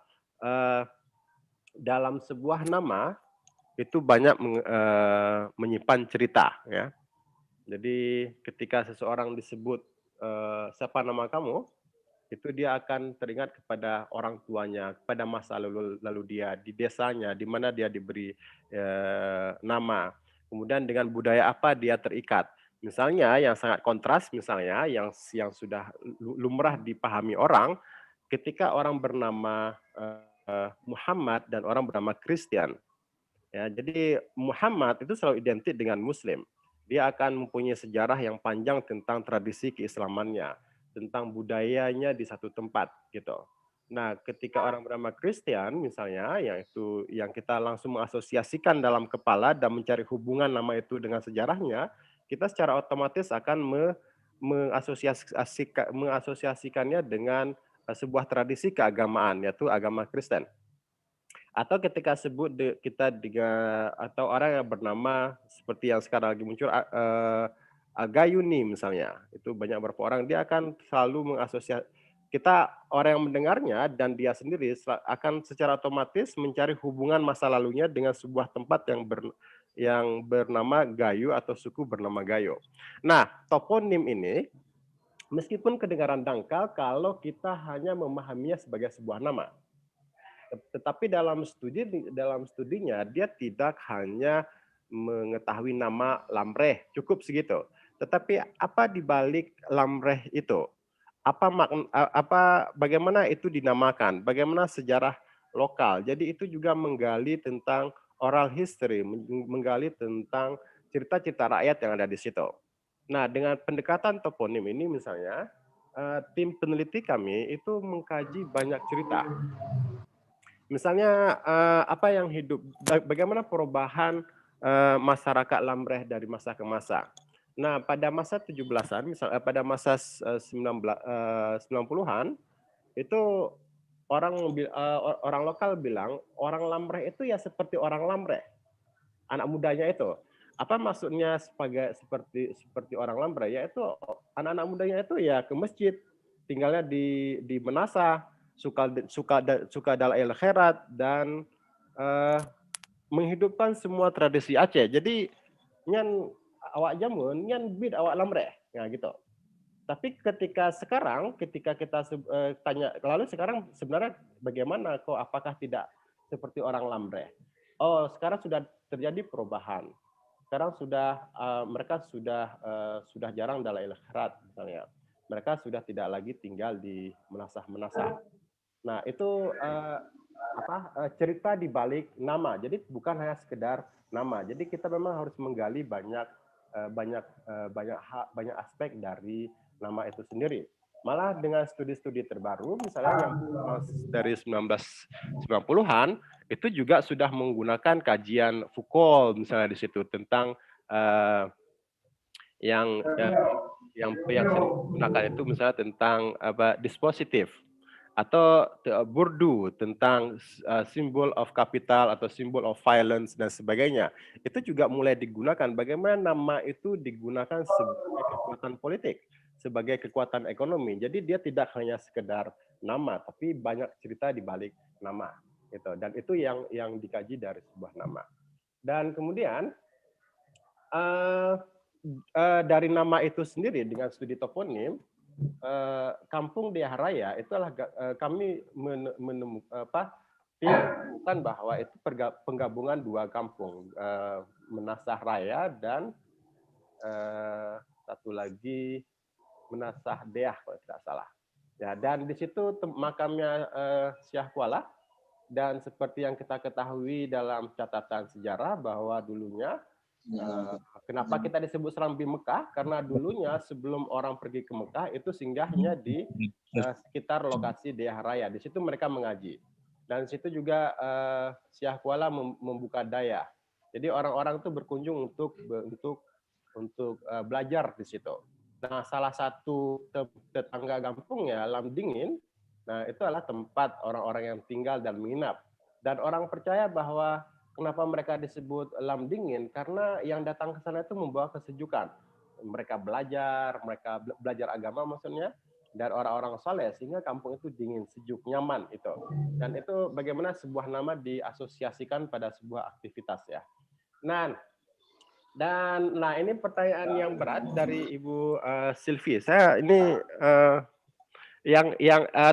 dalam sebuah nama itu banyak menyimpan cerita ya. Jadi ketika seseorang disebut siapa nama kamu, itu dia akan teringat kepada orang tuanya, kepada masa lalu dia di desanya, di mana dia diberi nama. Kemudian dengan budaya apa dia terikat. Misalnya yang sangat kontras, misalnya yang sudah lumrah dipahami orang, ketika orang bernama Muhammad dan orang bernama Kristen. Ya, jadi Muhammad itu selalu identik dengan Muslim. Dia akan mempunyai sejarah yang panjang tentang tradisi keislamannya, tentang budayanya di satu tempat gitu. Nah, ketika orang bernama Kristen misalnya, yang kita langsung mengasosiasikan dalam kepala dan mencari hubungan nama itu dengan sejarahnya, kita secara otomatis akan mengasosiasikannya dengan sebuah tradisi keagamaan, yaitu agama Kristen. Atau ketika atau orang yang bernama seperti yang sekarang lagi muncul Gayuni misalnya, itu banyak beberapa orang, dia akan selalu mengasosiasi, kita orang yang mendengarnya dan dia sendiri akan secara otomatis mencari hubungan masa lalunya dengan sebuah tempat yang bernama Gayo atau suku bernama Gayo. Nah, toponim ini meskipun kedengaran dangkal kalau kita hanya memahaminya sebagai sebuah nama. Tetapi dalam studinya dia tidak hanya mengetahui nama Lamreh, cukup segitu. Tetapi apa di balik Lamreh itu? Bagaimana itu dinamakan? Bagaimana sejarah lokal? Jadi itu juga menggali tentang oral history, menggali tentang cerita-cerita rakyat yang ada di situ. Nah, dengan pendekatan toponim ini misalnya, tim peneliti kami itu mengkaji banyak cerita. Misalnya apa yang hidup, bagaimana perubahan masyarakat Lamreh dari masa ke masa. Nah, pada masa 17-an, misalnya pada masa 90-an, itu orang lokal bilang orang Lamreh itu ya seperti orang Lamreh, anak mudanya itu. Apa maksudnya seperti orang Lamreh? Yaitu anak-anak mudanya itu ya ke masjid, tinggalnya di Menasa, suka Dalail Khairat, dan menghidupkan semua tradisi Aceh. Jadi nyan awak jamun, nyan bid awak Lamreh, ya gitu. Tapi ketika kita tanya, lalu sekarang sebenarnya bagaimana kok, apakah tidak seperti orang Lamreh? Oh, sekarang sudah terjadi perubahan. Sekarang mereka sudah jarang Dalail Khairat misalnya. Mereka sudah tidak lagi tinggal di Menasah. Nah, itu cerita di balik nama. Jadi bukan hanya sekedar nama. Jadi kita memang harus menggali banyak aspek dari nama itu sendiri. Malah dengan studi-studi terbaru, misalnya yang dari 1990-an, itu juga sudah menggunakan kajian Foucault misalnya di situ tentang yang sering digunakan itu misalnya tentang dispositif, atau Bourdieu tentang symbol of capital atau symbol of violence dan sebagainya. Itu juga mulai digunakan, bagaimana nama itu digunakan sebagai kekuatan politik, sebagai kekuatan ekonomi. Jadi dia tidak hanya sekedar nama, tapi banyak cerita di balik nama. Gitu. Dan itu yang dikaji dari sebuah nama. Dan kemudian dari nama itu sendiri dengan studi toponim, Kampung Diyah Raya itulah kami menemukan bahwa itu penggabungan dua kampung, Menasah Raya dan satu lagi Menasah Diyah kalau tidak salah. Ya, dan di situ makamnya Syah Kuala, dan seperti yang kita ketahui dalam catatan sejarah bahwa dulunya kenapa kita disebut Serambi Mekah? Karena dulunya sebelum orang pergi ke Mekah itu singgahnya di sekitar lokasi Diyah Raya. Di situ mereka mengaji. Dan di situ juga Syah Kuala membuka daya. Jadi orang-orang itu berkunjung untuk belajar di situ. Nah, salah satu tetangga kampungnya, Lam Dingin, nah itu adalah tempat orang-orang yang tinggal dan menginap. Dan orang percaya bahwa kenapa mereka disebut Lam Dingin? Karena yang datang ke sana itu membawa kesejukan. Mereka belajar agama maksudnya, dan orang-orang saleh, sehingga kampung itu dingin, sejuk, nyaman itu. Dan itu bagaimana sebuah nama diasosiasikan pada sebuah aktivitas ya. Nah, ini pertanyaan yang berat dari Ibu Sylvie. Saya ini yang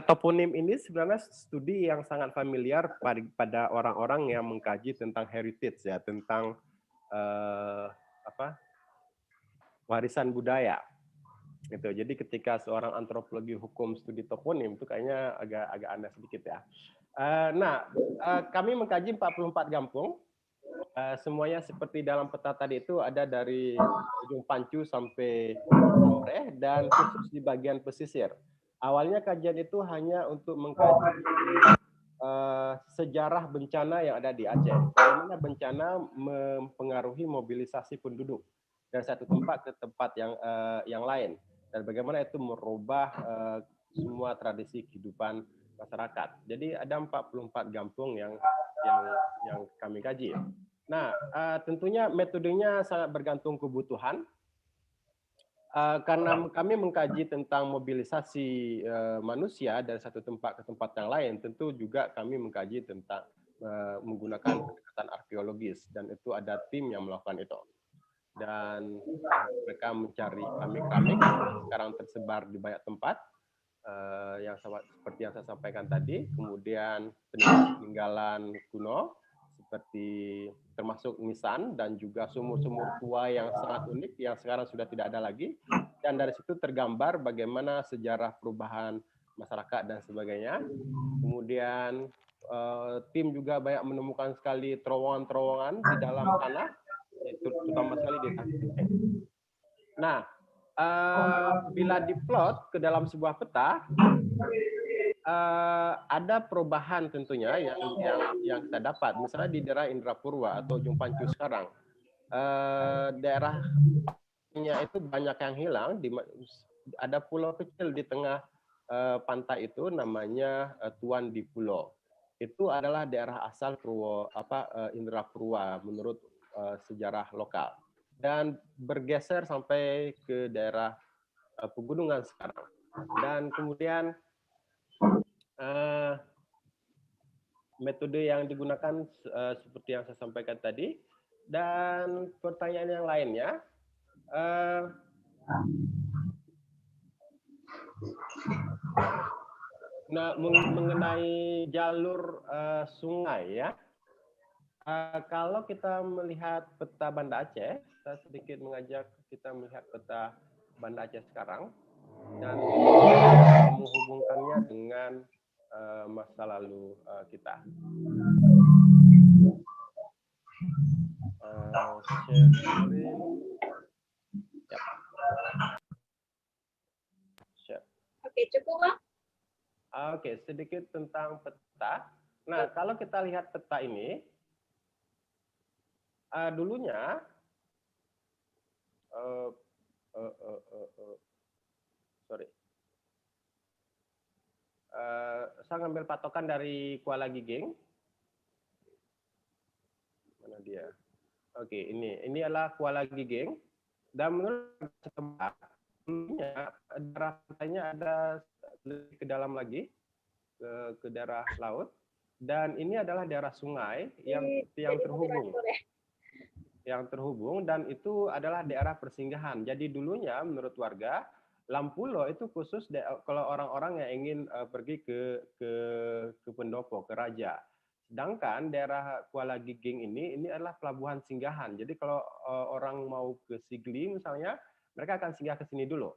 toponim ini sebenarnya studi yang sangat familiar pada orang-orang yang mengkaji tentang heritage ya, tentang warisan budaya. Gitu. Jadi ketika seorang antropologi hukum studi toponim itu kayaknya agak aneh sedikit ya. Kami mengkaji 44 kampung. Semuanya seperti dalam peta tadi itu ada dari ujung Pancu sampai Lamreh, dan khusus di bagian pesisir. Awalnya kajian itu hanya untuk mengkaji sejarah bencana yang ada di Aceh. Bagaimana bencana mempengaruhi mobilisasi penduduk dari satu tempat ke tempat yang lain, dan bagaimana itu merubah semua tradisi kehidupan masyarakat. Jadi ada 44 kampung yang kami kaji. Nah, tentunya metodenya sangat bergantung kebutuhan. Karena kami mengkaji tentang mobilisasi manusia dari satu tempat ke tempat yang lain, tentu juga kami mengkaji tentang menggunakan pendekatan arkeologis, dan itu ada tim yang melakukan itu. Dan mereka mencari keramik-keramik sekarang tersebar di banyak tempat, seperti yang saya sampaikan tadi. Kemudian peninggalan kuno seperti termasuk nisan dan juga sumur-sumur tua yang sangat unik yang sekarang sudah tidak ada lagi. Dan dari situ tergambar bagaimana sejarah perubahan masyarakat dan sebagainya. Kemudian tim juga banyak menemukan sekali terowongan-terowongan di dalam tanah, terutama sekali di kaki. Nah, bila diplot ke dalam sebuah peta, ada perubahan tentunya yang kita dapat. Misalnya di daerah Indrapurwa atau Jumpancu sekarang, daerahnya itu banyak yang hilang. Ada pulau kecil di tengah pantai itu namanya Tuan di Pulau. Itu adalah daerah asal Indrapurwa menurut sejarah lokal. Dan bergeser sampai ke daerah pegunungan sekarang. Dan kemudian metode yang digunakan seperti yang saya sampaikan tadi. Dan pertanyaan yang lainnya, mengenai jalur sungai ya. Kalau kita melihat peta Banda Aceh, saya sedikit mengajak kita melihat peta Banda Aceh sekarang dan menghubungkannya dengan masa lalu kita. Oke, cukup Bang. Oke, sedikit tentang peta. Nah, kalau kita lihat peta ini, dulunya saya ngambil patokan dari Kuala Giging. Mana dia? Oke, ini adalah Kuala Giging. Dan menurut daerah pantainya ada lebih ke dalam lagi ke daerah laut. Dan ini adalah daerah sungai yang terhubung dan itu adalah daerah persinggahan. Jadi dulunya menurut warga Lampulo itu khusus kalau orang-orang yang ingin pergi ke pendopo, ke raja. Sedangkan daerah Kuala Giging ini adalah pelabuhan singgahan. Jadi kalau orang mau ke Sigli misalnya, mereka akan singgah ke sini dulu.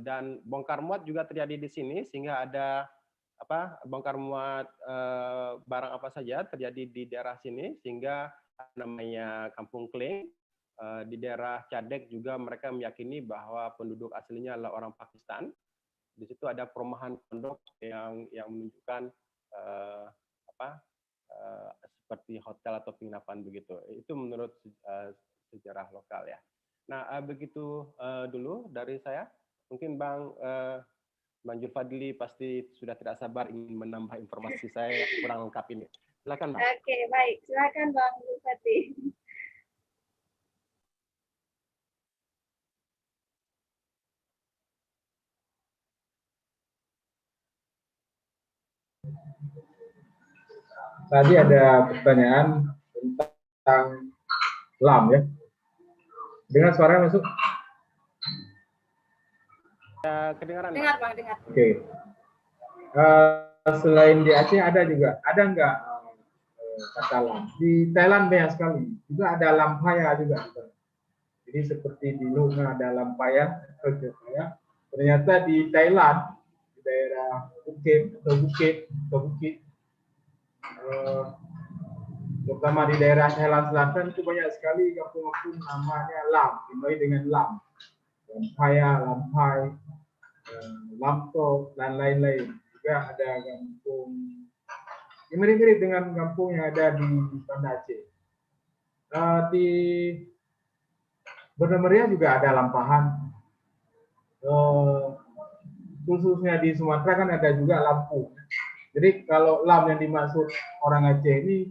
Dan bongkar muat juga terjadi di sini sehingga ada bongkar muat barang apa saja terjadi di daerah sini sehingga namanya Kampung Kling. Di daerah Cadek juga mereka meyakini bahwa penduduk aslinya adalah orang Pakistan. Di situ ada perumahan pondok yang menunjukkan seperti hotel atau penginapan begitu. Itu menurut sejarah lokal ya. Nah, begitu dulu dari saya. Mungkin Bang Julfadli pasti sudah tidak sabar ingin menambah informasi saya yang kurang lengkap ini. Silakan Bang. Oke, baik. Silakan Bang Julfadli. Tadi ada pertanyaan tentang LAM ya. Dengar suaranya masuk? Kedengaran. Dengar Bang, dengar. Oke. Selain di Aceh ada nggak kata LAM? Di Thailand banyak sekali. Juga ada lampaya juga. Jadi seperti di Luna ada lampaya, ternyata di Thailand di daerah Phuket atau Bukit terutama di daerah Thailand Selatan itu banyak sekali kampung-kampung namanya Lam, dimulai dengan Lam, Lampaya, Lampai, Lamtok dan lain-lain. Juga ada kampung yang mirip-mirip dengan kampung yang ada di Banda Aceh. Di Banda Meriah juga ada lampahan. Khususnya di Sumatera kan ada juga Lampung. Jadi kalau lam yang dimaksud orang Aceh ini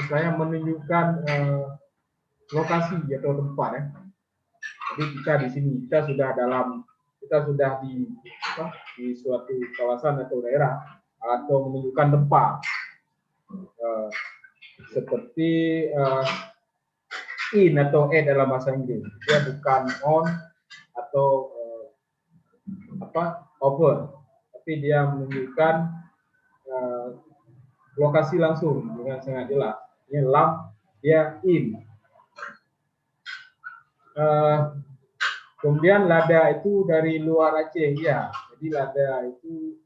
istilahnya menunjukkan lokasi atau tempat ya. Jadi kita di sini kita sudah di suatu kawasan atau daerah atau menunjukkan tempat seperti in atau at dalam bahasa Inggris. Dia bukan on atau over, tapi dia menunjukkan lokasi langsung dengan sangat jelas. Ini lam, dia in. Kemudian lada itu dari luar Aceh, ya. Jadi lada itu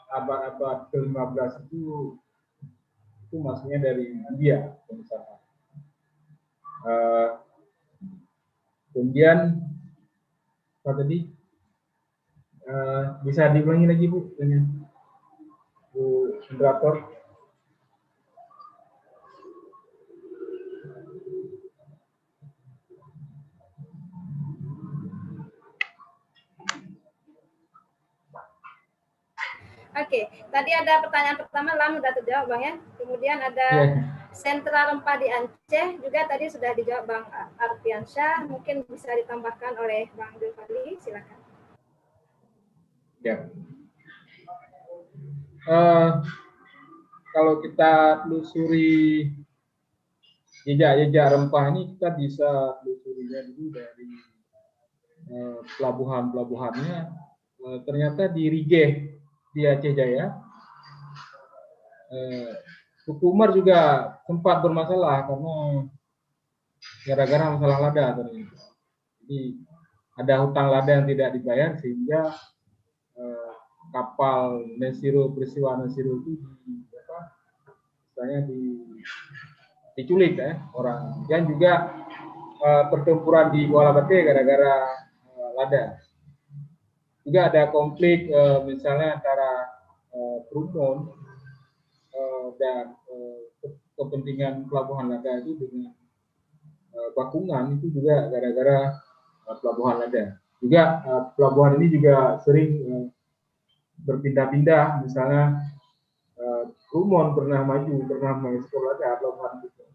abad-abad ke-15 itu maksudnya dari India. Kemudian apa tadi? Bisa diulangi lagi Bu, dengan Bu moderator. Oke, tadi ada pertanyaan pertama lam sudah terjawab Bang ya. Kemudian ada sentra rempah di Aceh juga tadi sudah dijawab Bang Arfiansyah. Mungkin bisa ditambahkan oleh Bang Zulfadli, silakan. Ya. Kalau kita telusuri jejak-jejak rempah ini, kita bisa telusurinya dulu dari pelabuhan-pelabuhannya. Ternyata di Rigeh di Aceh Jaya, Suku Umar juga sempat bermasalah karena gara-gara masalah lada ternyata. Jadi ada hutang lada yang tidak dibayar sehingga kapal Nesiro, peristiwa Nesiro itu diculik ya orang. Dan juga pertempuran di Kuala Bate gara-gara lada. Juga ada konflik misalnya antara Trumon dan kepentingan pelabuhan lada itu dengan Bakungan, itu juga gara-gara pelabuhan lada. Juga pelabuhan ini juga sering berpindah-pindah, misalnya Trumon pernah mengekspor lada pelabuhan itu.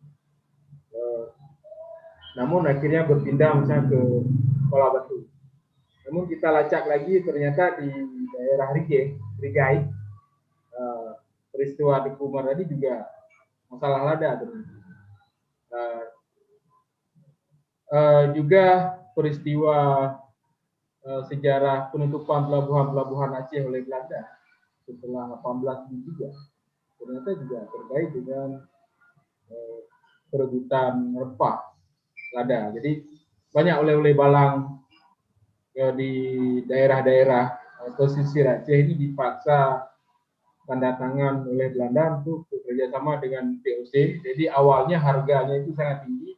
Namun akhirnya berpindah misalnya ke Kuala Batu. Namun kita lacak lagi ternyata di daerah Rigai, peristiwa di Kumar tadi juga masalah lada ternyata. Juga peristiwa sejarah penutupan pelabuhan Aceh oleh Belanda setelah 1873 ternyata juga terkait dengan perebutan rempah lada. Jadi banyak oleh-oleh balang di daerah-daerah pesisir Aceh ini dipaksa tanda tangan oleh Belanda untuk bekerjasama dengan VOC. Jadi awalnya harganya itu sangat tinggi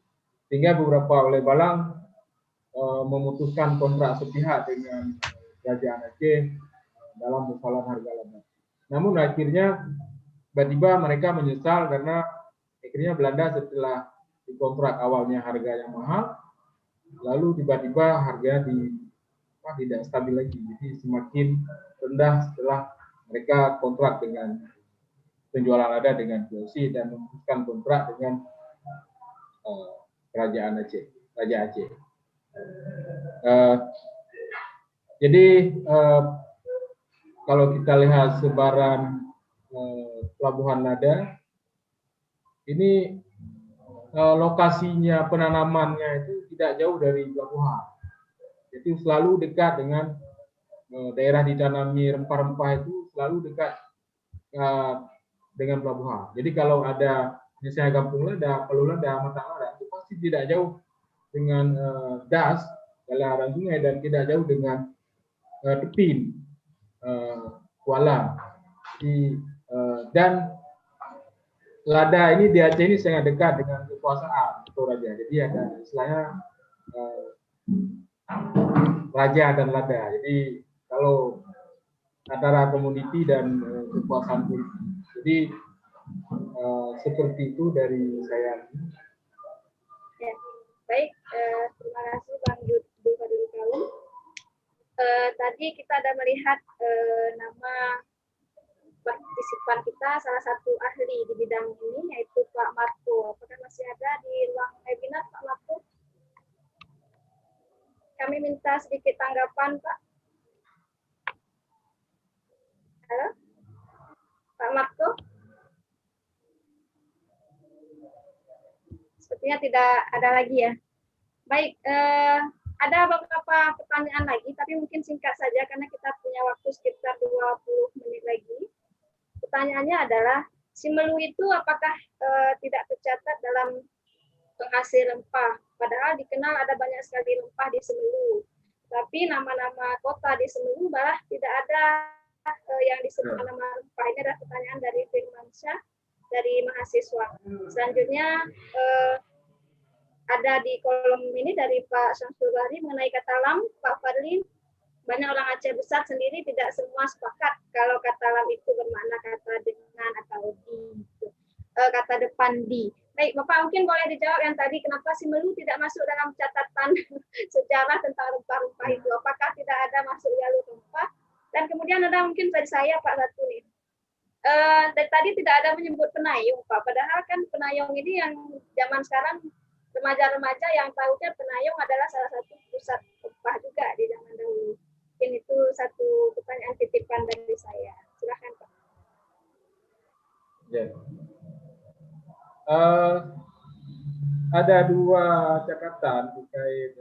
sehingga beberapa oleh balang memutuskan kontrak sepihak dengan Kerajaan Aceh dalam persoalan harga lada. Namun akhirnya tiba-tiba mereka menyesal karena akhirnya Belanda setelah dikontrak awalnya harga yang mahal, lalu tiba-tiba harga tidak stabil lagi, jadi semakin rendah setelah mereka kontrak dengan penjualan lada dengan VOC dan memutuskan kontrak dengan Kerajaan Aceh, Raja Aceh. Jadi kalau kita lihat sebaran pelabuhan lada, ini lokasinya penanamannya itu tidak jauh dari pelabuhan. Jadi selalu dekat dengan daerah ditanami rempah-rempah itu selalu dekat dengan pelabuhan. Jadi kalau ada misalnya Kampung Lada, Palu Lada, Matang Lada, itu pasti tidak jauh dengan das, aliran sungai, dan tidak jauh dengan Tepin, Kuala. Dan lada ini di Aceh ini sangat dekat dengan kekuasaan Toraja. Jadi ada istilahnya raja dan lada. Jadi kalau antara komoditi dan kekuasaan politik. Jadi seperti itu dari saya. Ya, baik, terima kasih Bang Zulfadli Kaum. Tadi kita ada melihat nama partisipan kita, salah satu ahli di bidang ini, yaitu Pak Marco. Apakah masih ada di ruang webinar, Pak Marco? Kami minta sedikit tanggapan, Pak. Halo? Pak Marco? Sepertinya tidak ada lagi ya. Baik, ada beberapa pertanyaan lagi, tapi mungkin singkat saja karena kita punya waktu sekitar 20 menit lagi. Pertanyaannya adalah, Simelu itu apakah tidak tercatat dalam penghasil rempah? Padahal dikenal ada banyak sekali rempah di Simelu. Tapi nama-nama kota di Simelu malah tidak ada yang disebut nama rempah. Ini adalah pertanyaan dari Firmansyah dari mahasiswa. Selanjutnya ada di kolom ini dari Pak Syamsul Bahri mengenai kata lam, Pak Fadli. Banyak orang Aceh besar sendiri tidak semua sepakat kalau kata lam itu bermakna kata dengan atau di, kata depan di. Baik, Bapak mungkin boleh dijawab yang tadi, kenapa Simelu tidak masuk dalam catatan sejarah tentang rempah-rempah itu? Apakah tidak ada masuk jalur rempah? Dan kemudian ada mungkin dari saya Pak Ratu nih. Dari tadi tidak ada menyebut penayung, Pak. Padahal kan penayung ini yang zaman sekarang remaja-remaja yang tahunya penayung adalah salah satu pusat rempah juga di zaman dahulu. Mungkin itu satu pertanyaan titipan dari saya. Silakan Pak. Ya. Ada dua catatan terkait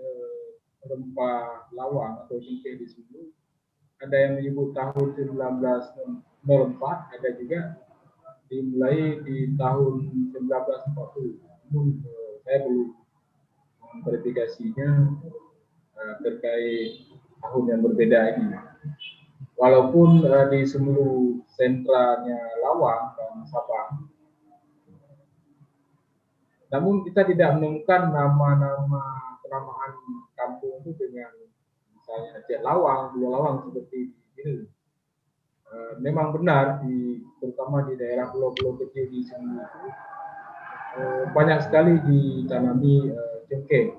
rempah lawang atau cengkeh di sini. Ada yang menyebut tahun 1904, ada juga dimulai di tahun 1940. Namun saya belum memverifikasinya terkait tahun yang berbeda ini. Walaupun di seluruh sentranya Lawang dan Sabang, namun kita tidak menemukan nama-nama penamaan kampung itu dengan misalnya Aceh Lawang, Pulau Lawang seperti ini. Memang benar, terutama di daerah pulau-pulau kecil di sini banyak sekali ditanami cengkeh.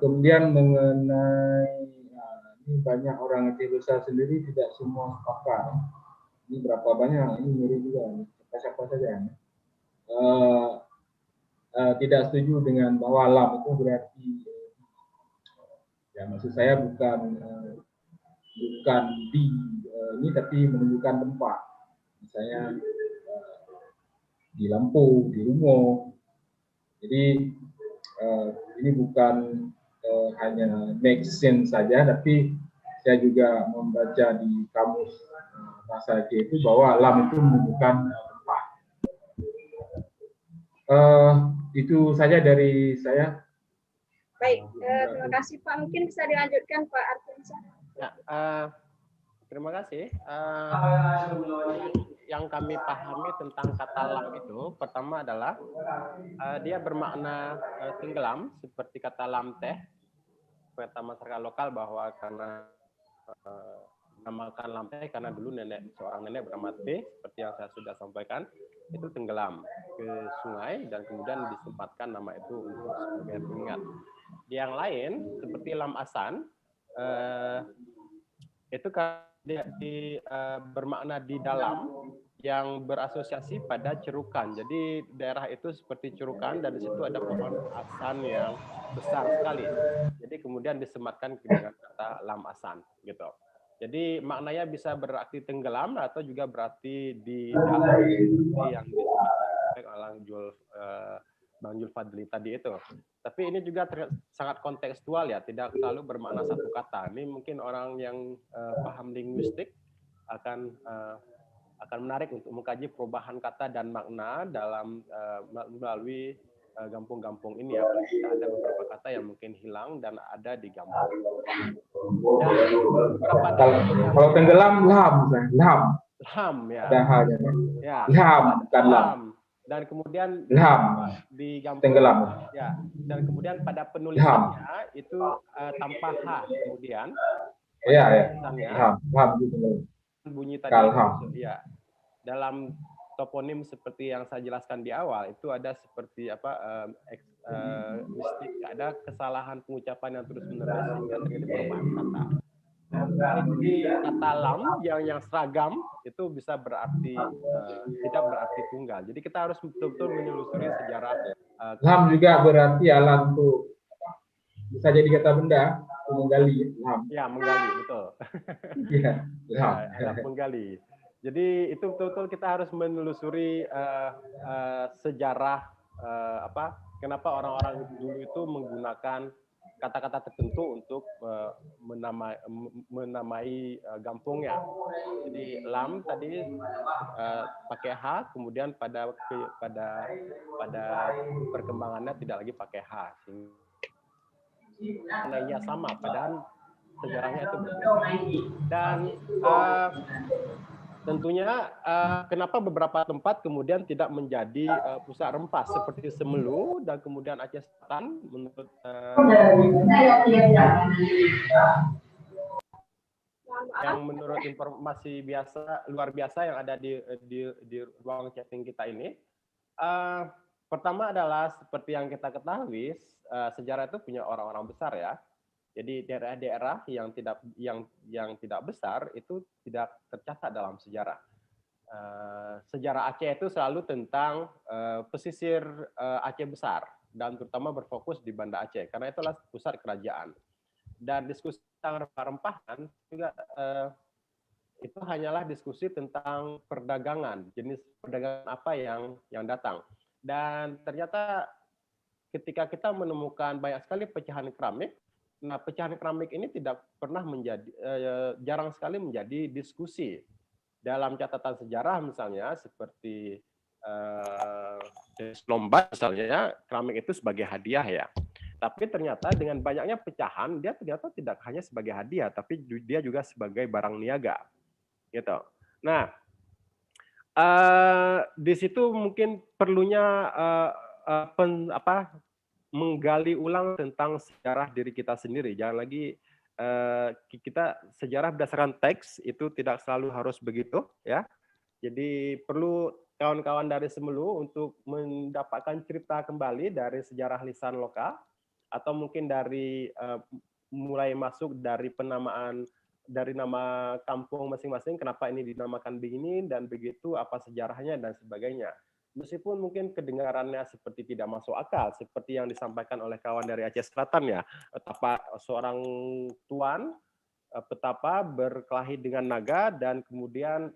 Kemudian mengenai ini banyak orang Aceh besar sendiri tidak semua sepakat. Ini berapa banyak? Ini mirip juga. Siapa saja. Tidak setuju dengan bahwa lam itu berarti ya maksud saya bukan di ini tapi menunjukkan tempat. Misalnya di Lampung, di Lumo. Jadi ini bukan hanya make sense saja, tapi saya juga membaca di kamus bahasa Aceh itu bahwa lam itu menunjukkan tempat. Itu saja dari saya. Baik, terima kasih Pak. Mungkin bisa dilanjutkan Pak Arfinsyah. Ya, terima kasih. Yang kami pahami tentang kata lam itu, pertama adalah dia bermakna tenggelam, seperti kata lam teh. Kata masyarakat lokal bahwa karena namakan lam teh karena dulu seorang nenek bernama Teh, seperti yang saya sudah sampaikan, itu tenggelam ke sungai dan kemudian disempatkan nama itu untuk sebagai pengingat. Yang lain seperti lam asan, itu dia bermakna di dalam yang berasosiasi pada cerukan. Jadi daerah itu seperti cerukan dan di situ ada pohon asan yang besar sekali. Jadi kemudian disematkan dengan kata lam asan gitu. Jadi maknanya bisa berarti tenggelam atau juga berarti di dalam yang disematkan oleh Bang Jul Fadli tadi itu. Tapi ini juga sangat kontekstual ya, tidak selalu bermakna satu kata. Ini mungkin orang yang paham linguistik akan menarik untuk mengkaji perubahan kata dan makna dalam melalui gampung-gampung ini ya. Ada beberapa kata yang mungkin hilang dan ada di gampung. Kalau tenggelam lam ya. Ada halnya. Ya. Lam bukan lam. Dan kemudian lam di gampung tenggelam. Ya. Dan kemudian pada penulisannya itu tanpa h kemudian. Ya. Lam gitu. Bunyi tadi itu, ya. Dalam toponim seperti yang saya jelaskan di awal itu ada seperti mistik, ada kesalahan pengucapan yang terus-menerus sehingga terjadi perubahan kata. Jadi kata lam yang seragam itu bisa berarti tidak berarti tunggal. Jadi kita harus betul-betul menyelusuri sejarah. Lam juga berarti alat untuk bisa jadi kata benda, menggali. Lam. Ya, menggali, betul. Iya, lam. Alat menggali. Jadi itu betul-betul kita harus menelusuri sejarah kenapa orang-orang dulu itu menggunakan kata-kata tertentu untuk menamai gampungnya. Jadi lam tadi pakai H, kemudian pada perkembangannya tidak lagi pakai H, sehingga nilainya sama, padahal sejarahnya itu berbeda. Dan tentunya kenapa beberapa tempat kemudian tidak menjadi pusat rempah seperti Semelu dan kemudian Aceh Selatan menurut yang menurut informasi luar biasa yang ada di ruang chatting kita ini. Pertama adalah seperti yang kita ketahui, sejarah itu punya orang-orang besar ya. Jadi daerah-daerah yang tidak besar itu tidak tercatat dalam sejarah. Sejarah Aceh itu selalu tentang pesisir Aceh besar dan terutama berfokus di Banda Aceh karena itulah pusat kerajaan. Dan diskusi tentang rempah-rempahan juga itu hanyalah diskusi tentang perdagangan, jenis perdagangan apa yang datang. Dan ternyata ketika kita menemukan banyak sekali pecahan keramik, nah pecahan keramik ini tidak pernah menjadi, jarang sekali menjadi diskusi. Dalam catatan sejarah misalnya seperti Lombard misalnya, keramik itu sebagai hadiah ya. Tapi ternyata dengan banyaknya pecahan, dia ternyata tidak hanya sebagai hadiah, tapi dia juga sebagai barang niaga. Gitu. Nah, di situ mungkin perlunya menggali ulang tentang sejarah diri kita sendiri. Jangan lagi kita sejarah berdasarkan teks itu tidak selalu harus begitu, ya. Jadi perlu kawan-kawan dari Semelu untuk mendapatkan cerita kembali dari sejarah lisan lokal, atau mungkin dari mulai masuk dari penamaan dari nama kampung masing-masing, kenapa ini dinamakan begini dan begitu, apa sejarahnya dan sebagainya. Meskipun mungkin kedengarannya seperti tidak masuk akal, seperti yang disampaikan oleh kawan dari Aceh Selatan ya, betapa seorang tuan petapa berkelahi dengan naga dan kemudian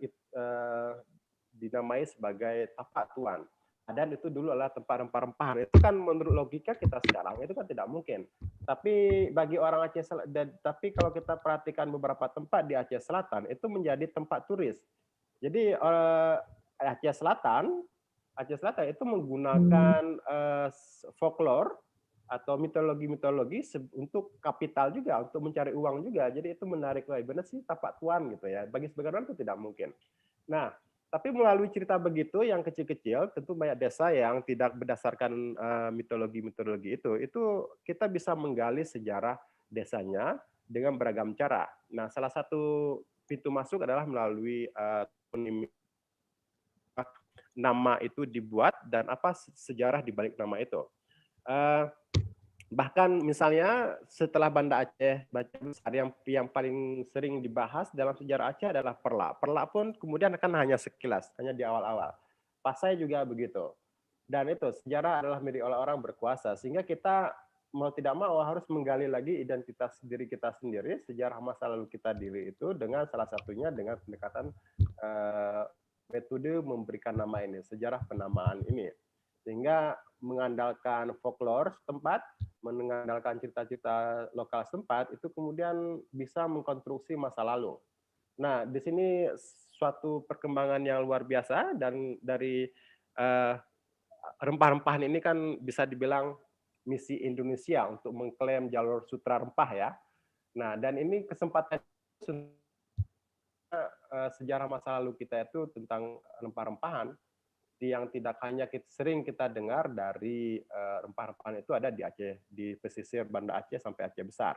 dinamai sebagai tapak tuan. Dan itu dulu adalah tempat rempah-rempahan. Itu kan menurut logika kita sekarang itu kan tidak mungkin. Tapi bagi orang Aceh Selatan, tapi kalau kita perhatikan beberapa tempat di Aceh Selatan itu menjadi tempat turis. Jadi Aceh Selatan itu menggunakan folklore atau mitologi untuk kapital juga, untuk mencari uang juga. Jadi itu menarik, wah benar sih tapak tuan gitu ya. Bagi sebagian orang itu tidak mungkin. Nah, tapi melalui cerita begitu yang kecil-kecil, tentu banyak desa yang tidak berdasarkan mitologi itu kita bisa menggali sejarah desanya dengan beragam cara. Nah, salah satu pintu masuk adalah melalui nama itu dibuat dan apa sejarah di balik nama itu. Bahkan misalnya setelah Banda Aceh besar yang paling sering dibahas dalam sejarah Aceh adalah Perla. Perla pun kemudian akan hanya sekilas, hanya di awal-awal. Pasai juga begitu. Dan itu sejarah adalah milik orang-orang berkuasa, sehingga kita mau tidak mau harus menggali lagi identitas diri kita sendiri, sejarah masa lalu kita diri itu dengan salah satunya dengan pendekatan metode memberikan nama ini, sejarah penamaan ini. Sehingga mengandalkan folklore setempat, mengandalkan cerita-cerita lokal setempat, itu kemudian bisa mengkonstruksi masa lalu. Nah, di sini suatu perkembangan yang luar biasa, dan dari rempah-rempahan ini kan bisa dibilang misi Indonesia untuk mengklaim jalur sutra rempah ya. Nah, dan ini kesempatan sejarah masa lalu kita itu tentang rempah-rempahan yang tidak hanya sering kita dengar dari rempah-rempahan itu ada di Aceh, di pesisir Banda Aceh sampai Aceh besar.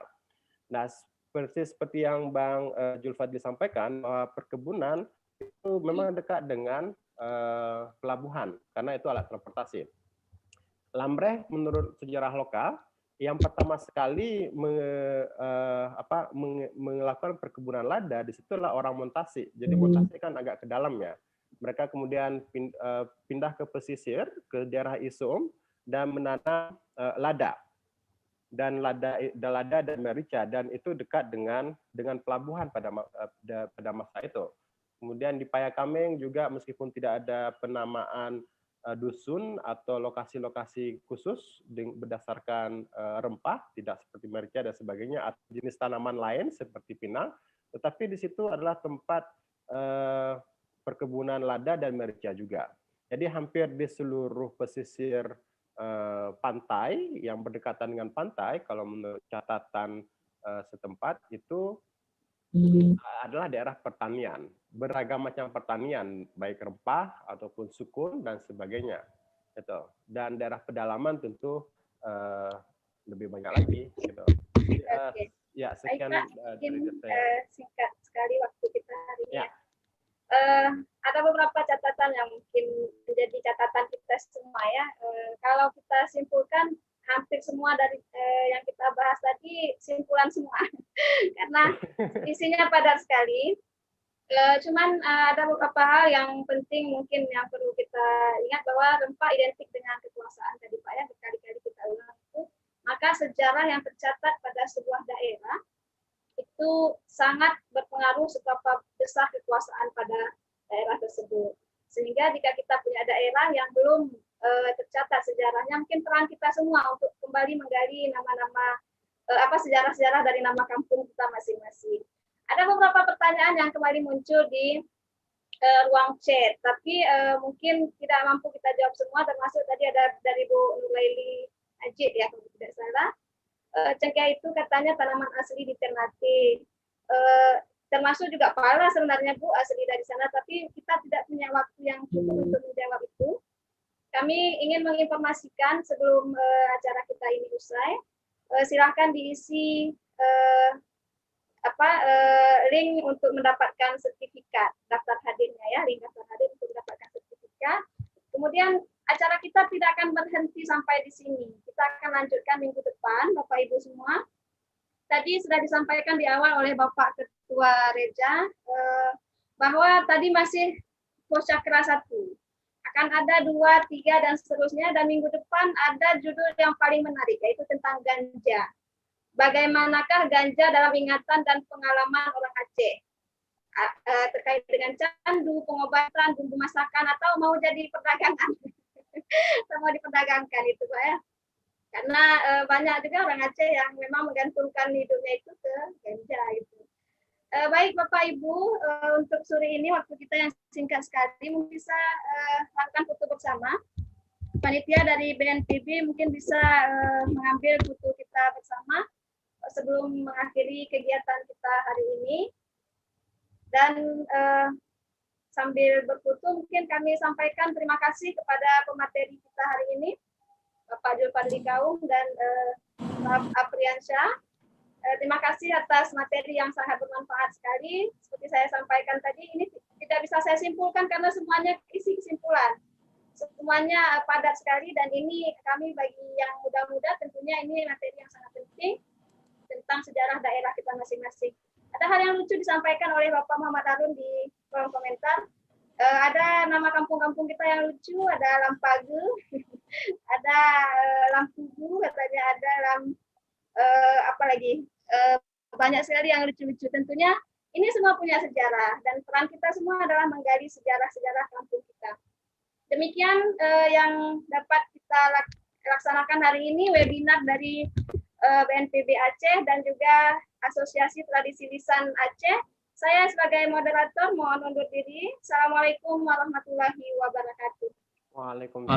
Nah, seperti yang Bang Julfadli sampaikan, bahwa perkebunan itu memang dekat dengan pelabuhan karena itu alat transportasi. Lambreh menurut sejarah lokal yang pertama sekali melakukan perkebunan lada disitulah orang Montasi. Jadi Montasi kan agak ke dalam ya. Mereka kemudian pindah ke pesisir, ke daerah Isum, dan menanam lada. Dan lada dan merica, dan itu dekat dengan pelabuhan pada masa itu. Kemudian di Payakameng juga meskipun tidak ada penamaan dusun atau lokasi-lokasi khusus berdasarkan rempah, tidak seperti merica dan sebagainya, atau jenis tanaman lain seperti pinang, tetapi di situ adalah tempat perkebunan lada dan merica juga. Jadi hampir di seluruh pesisir pantai yang berdekatan dengan pantai, kalau menurut catatan setempat itu adalah daerah pertanian, beragam macam pertanian, baik rempah ataupun sukun dan sebagainya. Gitu. Dan daerah pedalaman tentu lebih banyak lagi. Gitu. Oke. Ya, sekian mungkin dari saya. singkat sekali waktu kita hari ini. Ya. Ada beberapa catatan yang mungkin menjadi catatan kita semua ya. Kalau kita simpulkan hampir semua dari yang kita bahas tadi simpulan semua karena isinya padat sekali. Cuman ada beberapa hal yang penting mungkin yang perlu kita ingat bahwa rempah identik dengan kekuasaan tadi Pak ya, berkali-kali kita ulang itu. Maka sejarah yang tercatat pada sebuah daerah itu sangat berpengaruh seberapa besar kekuasaan pada daerah tersebut. Sehingga jika kita punya daerah yang belum tercatat sejarahnya, mungkin peran kita semua untuk kembali menggali nama-nama sejarah-sejarah dari nama kampung kita masing-masing. Ada beberapa pertanyaan yang kembali muncul di ruang chat, tapi mungkin tidak mampu kita jawab semua, termasuk tadi ada dari Bu Nuraili Ajid ya, kalau tidak salah. Cengkeh itu katanya tanaman asli di Ternate. Termasuk juga pala sebenarnya Bu, asli dari sana, tapi kita tidak punya waktu yang cukup untuk menjawab itu. Kami ingin menginformasikan sebelum acara kita ini usai, silahkan diisi link untuk mendapatkan sertifikat daftar hadirnya ya, link daftar hadir untuk mendapatkan sertifikat. Kemudian acara kita tidak akan berhenti sampai di sini. Kita akan lanjutkan minggu depan, Bapak Ibu semua. Tadi sudah disampaikan di awal oleh Bapak Ketua Reja bahwa tadi masih Poscakra 1. Akan ada 2, 3 dan seterusnya, dan minggu depan ada judul yang paling menarik yaitu tentang ganja. Bagaimanakah ganja dalam ingatan dan pengalaman orang Aceh terkait dengan candu, pengobatan, bumbu masakan, atau mau jadi perdagangan, atau mau diperdagangkan itu Pak ya. Karena banyak juga orang Aceh yang memang menggantungkan hidupnya itu ke ganja itu. Baik Bapak Ibu, untuk sore ini waktu kita yang singkat sekali, mungkin bisa lakukan foto bersama. Panitia dari BNPB mungkin bisa mengambil foto kita bersama sebelum mengakhiri kegiatan kita hari ini. Dan sambil berfoto mungkin kami sampaikan terima kasih kepada pemateri kita hari ini, Bapak Julfadli Kaum dan Pak Apriansyah. Terima kasih atas materi yang sangat bermanfaat sekali. Seperti saya sampaikan tadi, ini tidak bisa saya simpulkan karena semuanya isi kesimpulan. Semuanya padat sekali, dan ini kami bagi yang muda-muda tentunya ini materi yang sangat penting tentang sejarah daerah kita masing-masing. Ada hal yang lucu disampaikan oleh Bapak Muhammad Harun di kolom komentar. Ada nama kampung-kampung kita yang lucu, ada Lampage, ada Lampugu, katanya ada banyak sekali yang lucu-lucu. Tentunya ini semua punya sejarah, dan peran kita semua adalah menggali sejarah-sejarah kampung kita. Demikian yang dapat kita laksanakan hari ini, webinar dari BNPB Aceh dan juga Asosiasi Tradisi Lisan Aceh. Saya sebagai moderator mohon undur diri. Assalamualaikum warahmatullahi wabarakatuh. Waalaikumsalam.